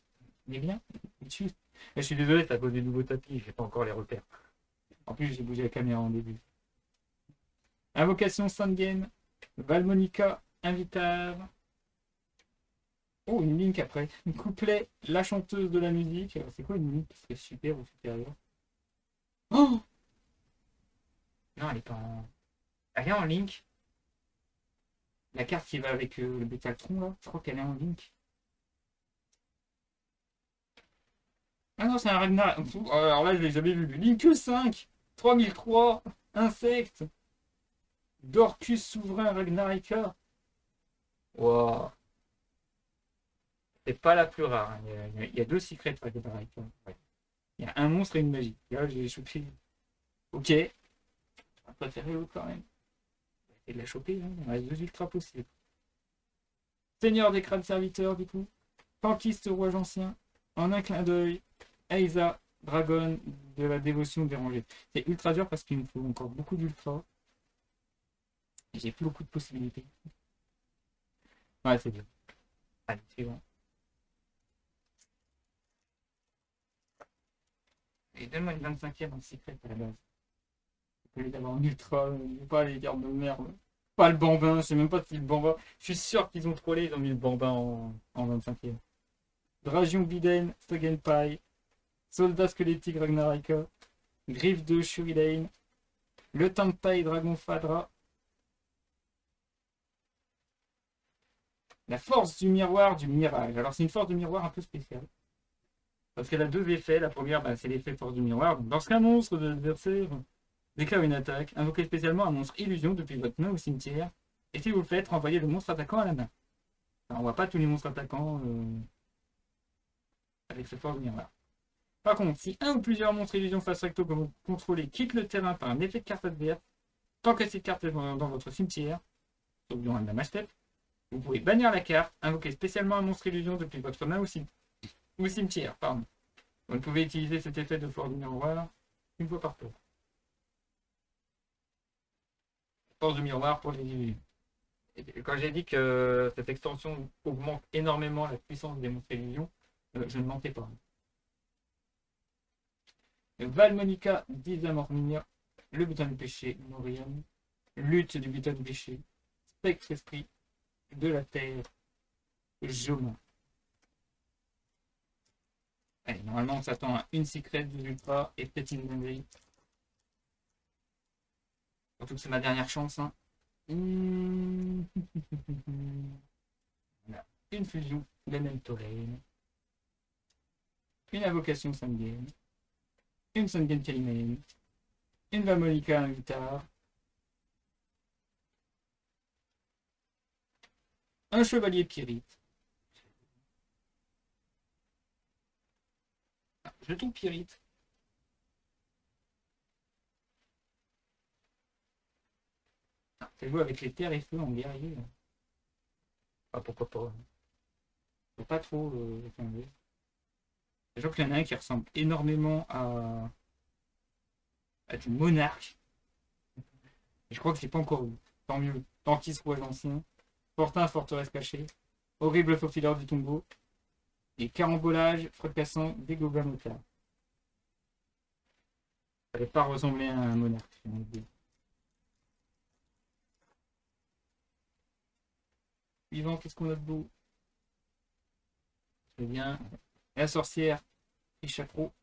Il est bien. Je suis désolé, c'est à cause du nouveau tapis, j'ai pas encore les repères. En plus, j'ai bougé la caméra en début. Invocation Sangen. Valmonica. Invitar. Oh, une link après. Un couplet, la chanteuse de la musique. C'est quoi une link qui serait super ou supérieure? Oh non, elle est pas en. Elle est en link. La carte qui va avec le Bétaltron, là, je crois qu'elle est en link. Ah non, c'est un Ragnar. Alors là, je l'ai jamais vu. Link 5, 3003, Insecte, Dorcus souverain Ragnarika. Wow. C'est pas la plus rare. Hein. Il y a deux secrets Ragnarika. Ouais. Il y a un monstre et une magie. Là, j'ai chopé. Ok. Je préférer l'autre quand même. Et de la choper, hein. Il reste deux ultras possibles. Seigneur des crânes serviteurs, du coup. Tankiste roi ancien. En un clin d'œil. Aiza, dragon de la dévotion dérangée. C'est ultra dur parce qu'il me faut encore beaucoup d'ultra. J'ai plus beaucoup de possibilités. Ouais, c'est bien. Allez, suivant. Et donne-moi une 25e en secret à la base. Au lieu d'avoir un ultra, pas les cartes de merde. Pas le bambin, je sais même pas si le bambin. Je suis sûr qu'ils ont trollé, ils ont mis le bambin en 25e. Dragion Biden, Stogenpai, Soldat squelettique Ragnaraka, Griffe de Shurilane, le Tenpai Dragon Fadra, la force du miroir du mirage. Alors c'est une force du miroir un peu spéciale. Parce qu'elle a deux effets. La première, bah, c'est l'effet force du miroir. Donc, lorsqu'un monstre de l'adversaire déclare une attaque, invoquez spécialement un monstre illusion depuis votre main au cimetière. Et si vous le faites, renvoyez le monstre attaquant à la main. Alors, on voit pas tous les monstres attaquants avec ce force du miroir. Par contre, si un ou plusieurs monstres illusion face recto que vous contrôlez quittent le terrain par un effet de carte adverse, tant que cette carte est dans votre cimetière, sauf dans la master, vous pouvez bannir la carte, invoquer spécialement un monstre illusion depuis votre main au cimetière. Pardon. Vous ne pouvez utiliser cet effet de force du miroir une fois par tour. Force du miroir pour les illusions. Quand j'ai dit que cette extension augmente énormément la puissance des monstres illusions, je ne mentais pas. Valmonica Disamormia, le butin du péché, Morian, lutte du butin du péché, spectre esprit de la terre, Joma. Allez, normalement on s'attend à une secret de l'ultra et peut-être une dinguerie. Surtout que c'est ma dernière chance. Hein. Voilà. Une fusion Memento Lane, une invocation Sangen, une Sangen Kalimane, une Valmonica Invitar, un chevalier Pyrite. Jeton Pyrite. C'est jouer avec les terres et feux en guerrier. Ah, pourquoi pas. Faut pas trop changer. Sachant qu'il y en a un qui ressemble énormément à du monarque. Et je crois que c'est pas encore vu. Tant mieux. Tant qu'il soit ancien. Fortin, forteresse cachée. Horrible faufileur du tombeau. Et carambolage, fracassant des gobelins motards. Ça n'allait pas ressembler à un monarque. Suivant, qu'est-ce qu'on a de beau? Très bien. La sorcière, Richapro.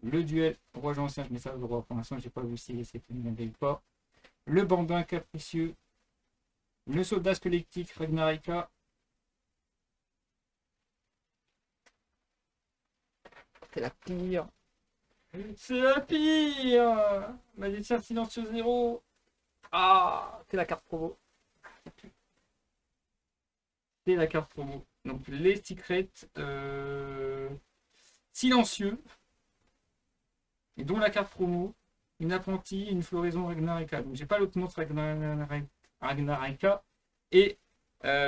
Le duel, roi ancien, je mets ça au roi. Pour l'instant, j'ai pas vu si c'était une dinguerie ou pas. Le bambin capricieux. Le soldat squelettique, Ragnaraka. C'est la pire. C'est la pire. Magicien silencieux 0. Ah, c'est la carte promo. C'est la carte promo. Donc les secrets silencieux. Et dont la carte promo. Une apprentie, une floraison Ragnaraka. Donc j'ai pas l'autre monstre Ragnaraka. Et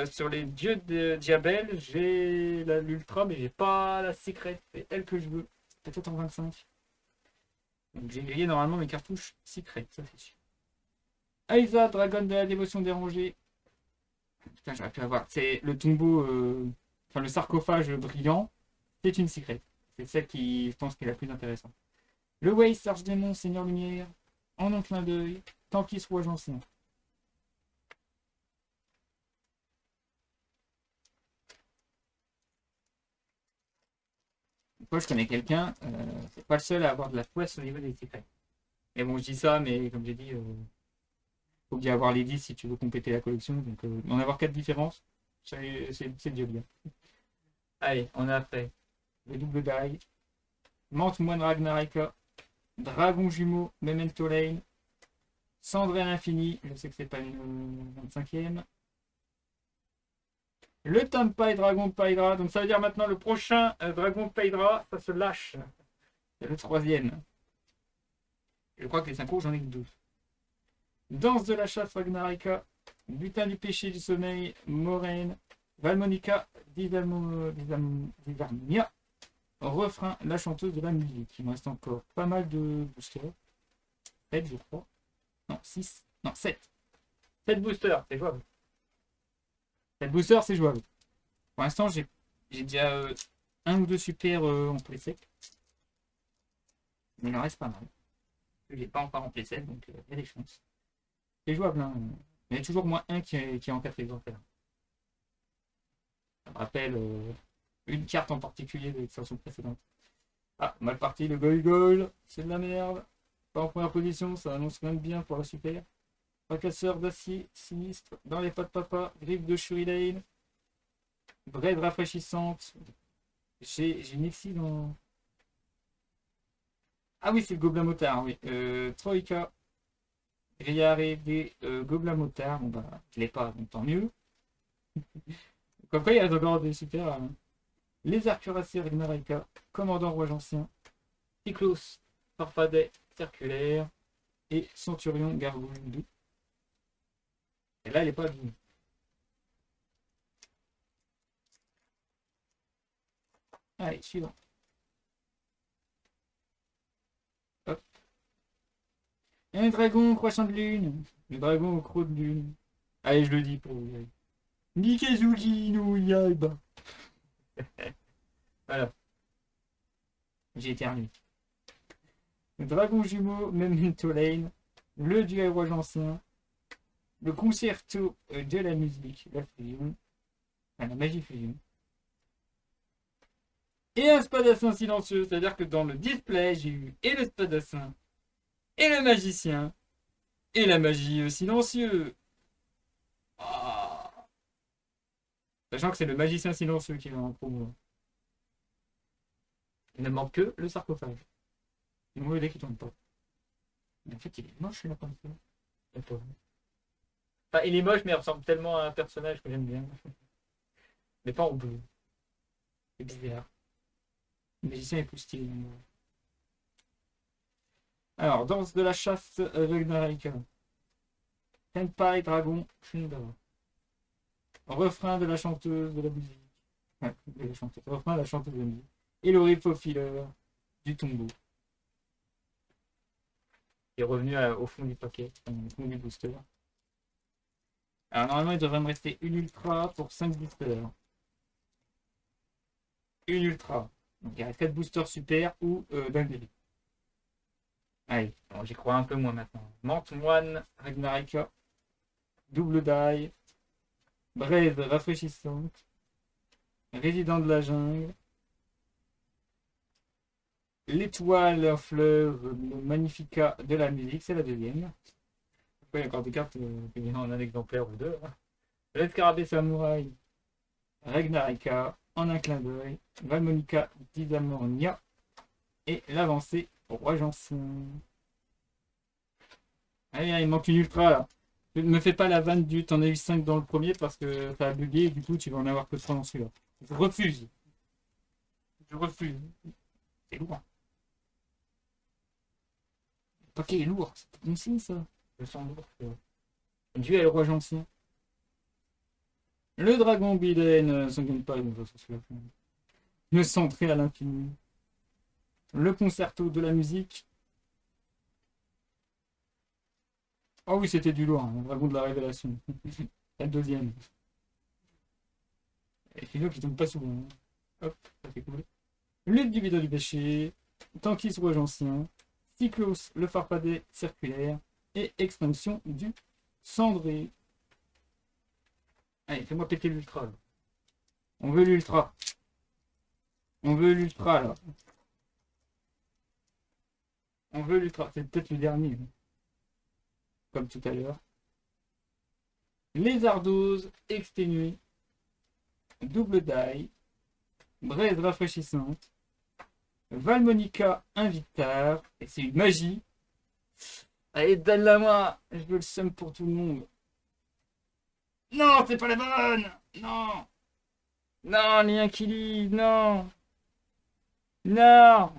sur les dieux de Diabel, j'ai l'ultra, mais j'ai pas la secret. C'est elle que je veux. Peut-être en 25. Donc j'ai grillé normalement mes cartouches secret, ça c'est sûr. Aiza, dragon de la dévotion dérangée. Putain, j'aurais pu avoir. C'est le tombeau, enfin le sarcophage brillant. C'est une secret. C'est celle qui, je pense, qui est la plus intéressante. Le Waze, Sarge Démon, Seigneur Lumière. En un clin d'œil. Tant qu'il soit ancien. Moi, je connais quelqu'un, c'est pas le seul à avoir de la poisse au niveau des secrets. Mais bon, je dis ça, mais comme j'ai dit, faut bien avoir les 10 si tu veux compléter la collection. Donc, en avoir 4 différences, c'est déjà bien. Allez, on a fait le double die, Mante Moine Ragnaraka, Dragon Jumeau, Memento Lane, Cendre à l'infini, je sais que c'est pas une 25e. Le Tenpai Dragon Paidra, donc ça veut dire maintenant le prochain Dragon Paidra, ça se lâche. C'est le 3e. Je crois que les 5 j'en ai que 12. Danse de la chasse Ragnaraka, Butin du péché du sommeil, Moraine, Valmonica, Disarmia, refrain, la chanteuse de la musique. Il me reste encore pas mal de boosters. 7 je crois. Non, 6. Non, 7. 7 boosters, c'est jouable. 7 boosters, c'est jouable. Pour l'instant, j'ai déjà un ou deux super en playset. Mais il en reste pas mal. Je l'ai pas encore en playset, donc il y a des chances. C'est jouable, hein. Il y a toujours moins un qui est en 4 exemplaires. Ça me rappelle une carte en particulier de l'extension précédente. Ah, mal parti, le goal, c'est de la merde. Pas en première position, ça annonce même bien pour la super. Fracasseur d'acier, sinistre, dans les pas de papa, griffe de Shurilane, braid rafraîchissante. J'ai Nixie dans. Ah oui, c'est le gobelin motard, oui. Troïka, Griare des gobelins motards. Bon bah, je l'ai pas, donc tant mieux. Comme quoi, il y a encore des super. Lézard cuirassé Ragnaraka, commandant roi ancien, Cyclos, Farfadet circulaire et Centurion gargouille doux. Et là, il n'est pas doux. Allez, suivant. Hop. Et un dragon croissant de lune. Le dragon au croc de lune. Allez, je le dis pour vous. Nikezuki no Yaiba. Voilà. J'ai éternué. Le dragon jumeau Memento Lane. Le duel roi ancien. Le concerto de la musique. La fusion. Enfin, la magie fusion. Et un spadassin silencieux. C'est-à-dire que dans le display, j'ai eu et le spadassin, et le magicien, et la magie silencieux. Ah. Sachant que c'est le magicien silencieux qui est en promo. Il ne manque que le sarcophage. Il me dès qu'il tombe pas. Mais en fait, il est moche là comme ça. Enfin, il est moche, mais il ressemble tellement à un personnage que j'aime bien. Mais pas en bleu. C'est bizarre. Le magicien est plus stylé. Alors, danse de la chasse Ragnaraka. Senpai Dragon Shindara. Refrain de la chanteuse de la musique. Ouais, de la chanteuse. Refrain de la chanteuse de la musique. Et le riff au filler du tombeau. Il est revenu au fond du paquet, au fond du booster. Alors normalement il devrait me rester une ultra pour 5 boosters. Une ultra. Donc il reste 4 boosters super ou dinguerie. Allez, bon, j'y crois un peu moins maintenant. Mante Moine, Ragnaraka, double die, braise rafraîchissante, résident de la jungle, l'étoile en fleuve, le magnifica de la musique, c'est la deuxième. Il y a encore des cartes qui viennent en un exemplaire ou deux. Hein. L'escarabée samouraï, Ragnaraka, en un clin d'œil, Valmonica d'Isamornia et l'avancée roi Janson. Allez, il manque une ultra là. Ne me fais pas la vanne du t'en as eu 5 dans le premier parce que ça a bugué et du coup tu vas en avoir que 3 dans celui-là. Je refuse. Je refuse. C'est lourd. Le paquet est lourd. C'est pas bon signe ça. Je sens lourd. Duel roi Janson. Le dragon Biden ne s'en pas, donc ça se fait. Le centré à l'infini. Le concerto de la musique. Oh oui, c'était du lourd, hein, le dragon de la révélation. La deuxième. Et les qui tombent pas souvent. Hein. Hop, ça fait cool. Lutte du bidon du péché. Tankis rouge ancien. Cyclos, le farfadet circulaire. Et expansion du cendré. Allez, fais-moi péter l'ultra. On veut l'ultra. On veut l'ultra là. On veut l'ultra. C'est peut-être le dernier. Hein. Comme tout à l'heure. Lézardose exténuée. Double die. Braise rafraîchissante. Valmonica Invitar. Et c'est une magie. Allez, donne-la moi. Je veux le seum pour tout le monde. Non, c'est pas la bonne. Non. Non, lien qui lit. Non. Non.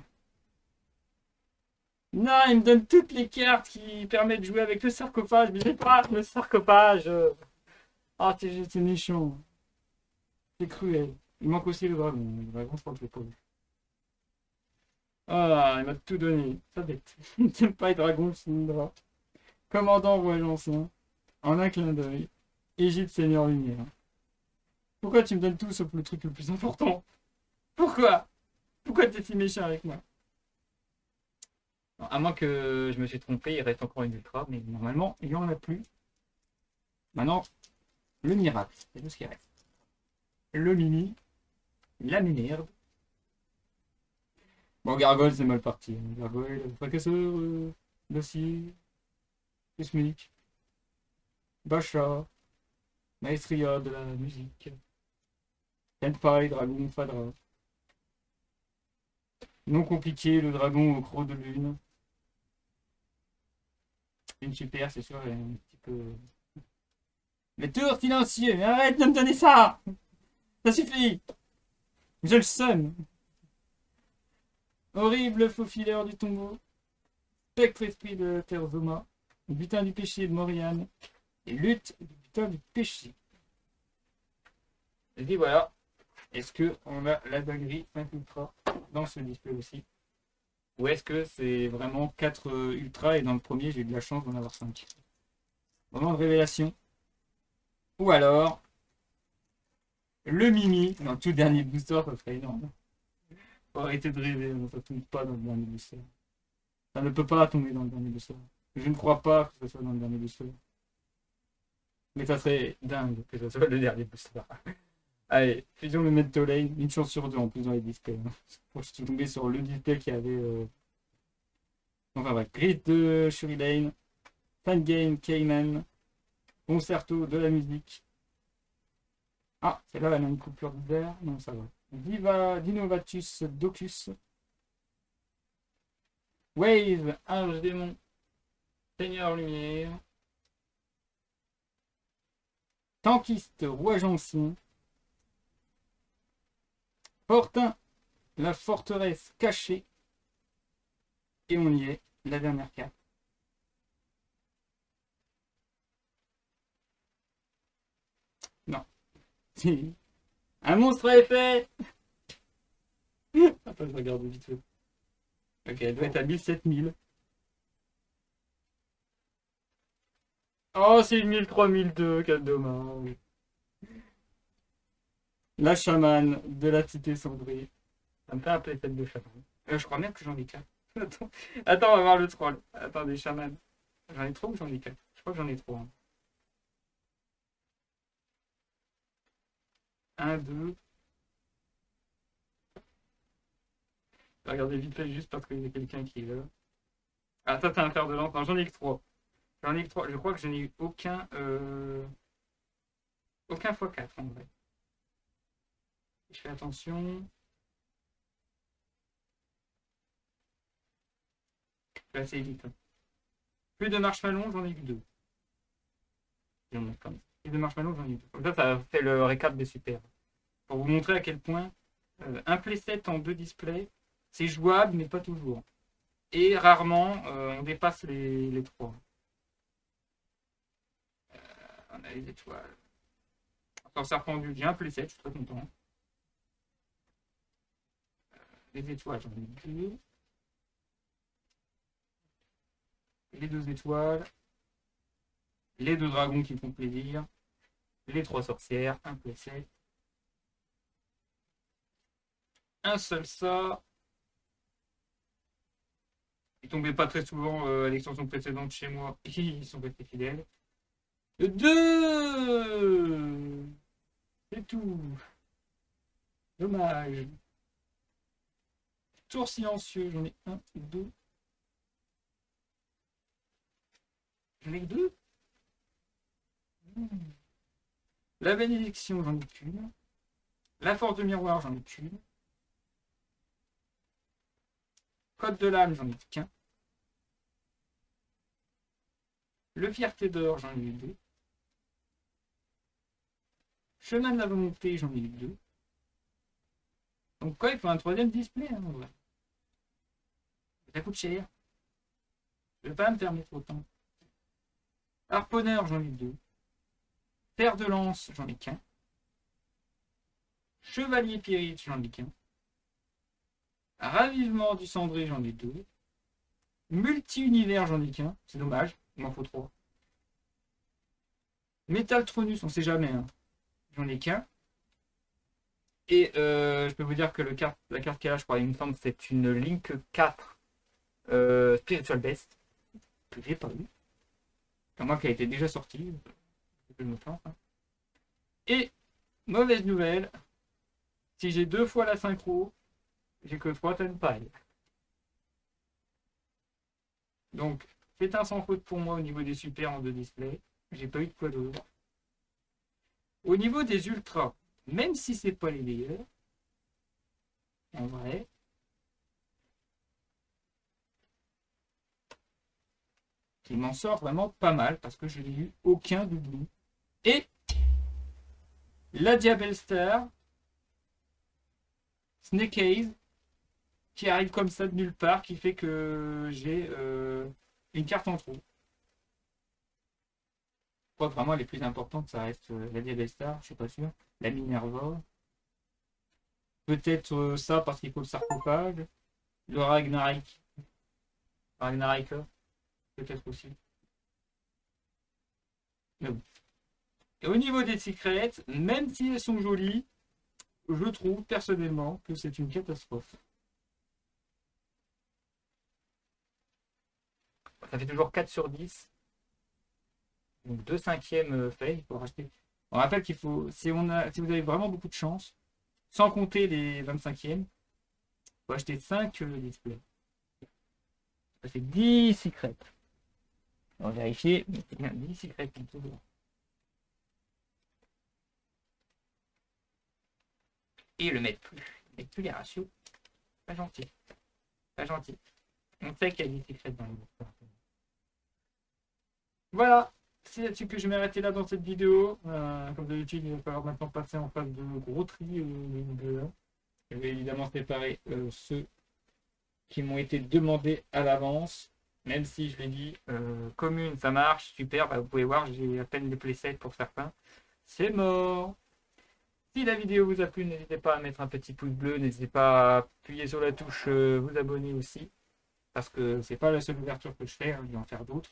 Non, il me donne toutes les cartes qui permettent de jouer avec le sarcophage. Mais j'ai pas le sarcophage. Ah, c'est méchant. C'est cruel. Il manque aussi le dragon. Le dragon, je crois que je l'ai pas vu. Ah, il m'a tout donné. Ça bête. T'aimes pas les dragons, Syndra. Commandant roi ancien. En un clin d'œil. Égypte, Seigneur Lumière. Pourquoi tu me donnes tout sauf le truc le plus important? Pourquoi? Pourquoi t'es si méchant avec moi? Non, à moins que je me suis trompé, il reste encore une ultra, mais normalement, il n'y en a plus. Maintenant, le miracle, c'est tout ce qui reste. Le mini, la mini-herbe. Bon, Gargoyle, c'est mal parti. Gargoyle, fracasseur, dossier, Sismic, Bacha, Maestria de la musique, Tenpai, Dragon, Fadra. Non compliqué, le dragon au croc de lune. Une super, c'est sûr, un petit peu. Mais tour silencieux, arrête de me donner ça! Ça suffit! J'ai le seum! Horrible faufileur du tombeau, spectre esprit de Terzoma, butin du péché de Moriane, et lutte du butin du péché. Et puis voilà. Est-ce que on a la dinguerie 5 ultra dans ce display aussi? Ou est-ce que c'est vraiment 4 ultra et dans le premier j'ai eu de la chance d'en avoir 5? Moment de révélation. Ou alors le mini dans le tout dernier booster, ça serait énorme. Faut arrêter de rêver, ça tombe pas dans le dernier booster. Ça ne peut pas tomber dans le dernier booster. Je ne crois pas que ce soit dans le dernier booster. Mais ça serait dingue que ce soit le dernier booster. Allez, fusion de Metal Lane, une chance sur deux en plus dans les displays. Je suis tombé sur le display qui avait. Enfin bref, Grid de Shuri Lane, Fan Game, Cayman, Concerto de la musique. Ah, celle-là, elle a une coupure d'air. Non, ça va. Dinovatus Docus. Wave, Ange Démon, Seigneur Lumière. Tankiste, Roi Janson. Fortin, la forteresse cachée. Et on y est, la dernière carte. Non. Un monstre à effet. Attends, je regarde vite fait. Ok, elle doit être à 1000-7000. Oh, c'est 1000-3002, quel dommage. La chamane de la cité cendrée. Ça me fait un peu tête de chaman. Je crois même que j'en ai 4. Attends, on va voir le troll. Attendez, chaman. J'en ai trop ou j'en ai 4? Je crois que j'en ai 3. 1, 2. Je vais regarder vite fait juste parce qu'il y a quelqu'un qui est là. Ah, ça, c'est un fer de lance. Non, j'en ai que 3. J'en ai que 3. Je crois que je n'ai eu aucun. Aucun x4 en vrai. Je fais attention. Je fais assez vite. Plus de marshmallow, j'en ai eu 2. Plus de marshmallow, j'en ai eu 2. Comme ça fait le récap des super. Pour vous montrer à quel point un playset en 2 displays, c'est jouable, mais pas toujours. Et rarement, on dépasse les 3. On a les étoiles. Encore serpent du, j'ai un playset, je suis très content. Les étoiles, j'en ai 2. Les 2 étoiles. Les 2 dragons qui font plaisir. Les 3 sorcières, un playset. Un seul ça. Ils tombaient pas très souvent à l'extension précédente chez moi. Ils sont restés fidèles. 2. C'est tout. Dommage. Tour silencieux, j'en ai 1, 2. J'en ai que 2. La bénédiction, j'en ai qu'une. La force de miroir, j'en ai qu'une. Code de l'âme, j'en ai qu'un. Le fierté d'or, j'en ai eu 2. Chemin de la volonté, j'en ai eu 2. Donc quoi, il faut un troisième display, hein, en vrai. Ça coûte cher. Je vais pas me permettre autant. Harponneur, j'en ai 2. Terre de lance, j'en ai qu'un. Chevalier Pyrite, j'en ai qu'un. Ravivement du cendré, j'en ai 2. Multi-univers, j'en ai qu'un. C'est dommage, il m'en faut 3. Metaltronus, on sait jamais, hein. J'en ai qu'un. Et je peux vous dire que la carte qu'elle a, je crois, il me semble, c'est une Link 4 Spiritual Best, que j'ai pas eu. À moins qu'elle était déjà sortie. Je me trompe, hein. Et mauvaise nouvelle, si j'ai 2 fois la synchro, j'ai que 3 tonnes pailles. Donc, c'est un sans faute pour moi au niveau des super en 2 displays. J'ai pas eu de quoi d'autre. Au niveau des ultras, même si c'est pas les meilleurs, en vrai, il m'en sort vraiment pas mal parce que je n'ai eu aucun doublon. Et la Diabell Star, Snake Eyes, qui arrive comme ça de nulle part, qui fait que j'ai une carte en trop. Je crois que vraiment les plus importantes, ça reste la Diabell Star, je suis pas sûr. La Minerva. Peut-être ça parce qu'il faut le sarcophage. Le Ragnarok. Ragnarok, peut-être aussi. Mais bon. Et au niveau des secrets, même si elles sont jolies, je trouve personnellement que c'est une catastrophe. Ça fait toujours 4 sur 10. Donc 2 cinquièmes faits, il faut racheter. On rappelle qu'il faut, si vous avez vraiment beaucoup de chance, sans compter les 25e, il faut acheter 5 displays. Ça fait 10 secrets. On va vérifier, mais c'est bien 10 secrets. Et le mettre plus. Mettre plus les ratios. Pas gentil. Pas gentil. On sait qu'il y a des secrets dans les. Voilà. C'est là-dessus que je vais m'arrêter là dans cette vidéo. Comme d'habitude, il va falloir maintenant passer en phase de gros tri. Je vais évidemment séparer ceux qui m'ont été demandés à l'avance. Même si je l'ai dit, commune, ça marche, super. Bah, vous pouvez voir, j'ai à peine les playsets pour certains. C'est mort. Si la vidéo vous a plu, n'hésitez pas à mettre un petit pouce bleu, n'hésitez pas à appuyer sur la touche vous abonner aussi, parce que c'est pas la seule ouverture que je fais, hein, il va en faire d'autres.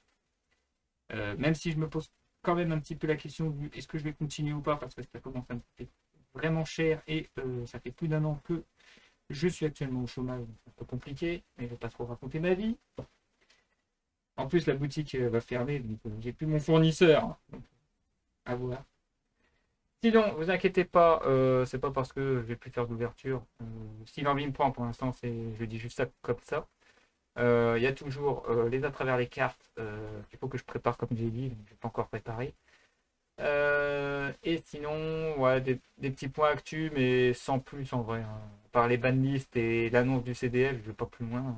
Même si je me pose quand même un petit peu la question du est-ce que je vais continuer ou pas, parce que ça commence à me coûter vraiment cher et ça fait plus d'1 an que je suis actuellement au chômage, donc c'est un peu compliqué, mais je ne vais pas trop raconter ma vie. En plus, la boutique va fermer, donc j'ai plus mon fournisseur, hein, donc, à voir. Sinon, vous inquiétez pas, c'est pas parce que je vais plus faire d'ouverture. Si l'envie me prend, pour l'instant, je dis juste ça comme ça. Il y a toujours les à travers les cartes qu'il faut que je prépare comme j'ai dit, donc je n'ai pas encore préparé. Et sinon, ouais, des petits points actus, mais sans plus en vrai, hein. Par les banlists et l'annonce du CDF, je vais pas plus loin, hein.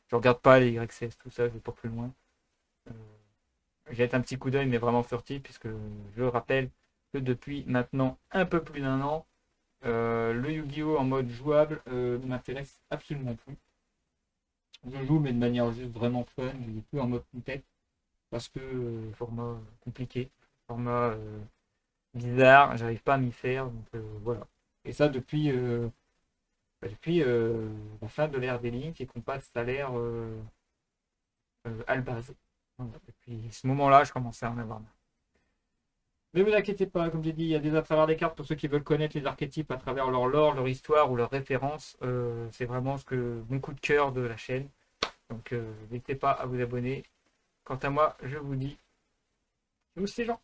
Je regarde pas les YCS, tout ça, je vais pas plus loin. Euh, Jette un petit coup d'œil, mais vraiment furtif, puisque je rappelle que depuis maintenant un peu plus d'1 an, le Yu-Gi-Oh en mode jouable ne m'intéresse absolument plus. Je joue, mais de manière juste vraiment fun, je joue plus en mode compète, parce que format compliqué, format bizarre, j'arrive pas à m'y faire, donc voilà. Et ça depuis la fin de l'ère des Link et qu'on passe à l'ère Albaz. Voilà, depuis ce moment-là, je commençais à en avoir marre. Mais ne vous inquiétez pas, comme j'ai dit, il y a des à travers des cartes pour ceux qui veulent connaître les archétypes à travers leur lore, leur histoire ou leurs références. C'est vraiment mon coup de cœur de la chaîne. Donc n'hésitez pas à vous abonner. Quant à moi, je vous dis, nous c'est Jean.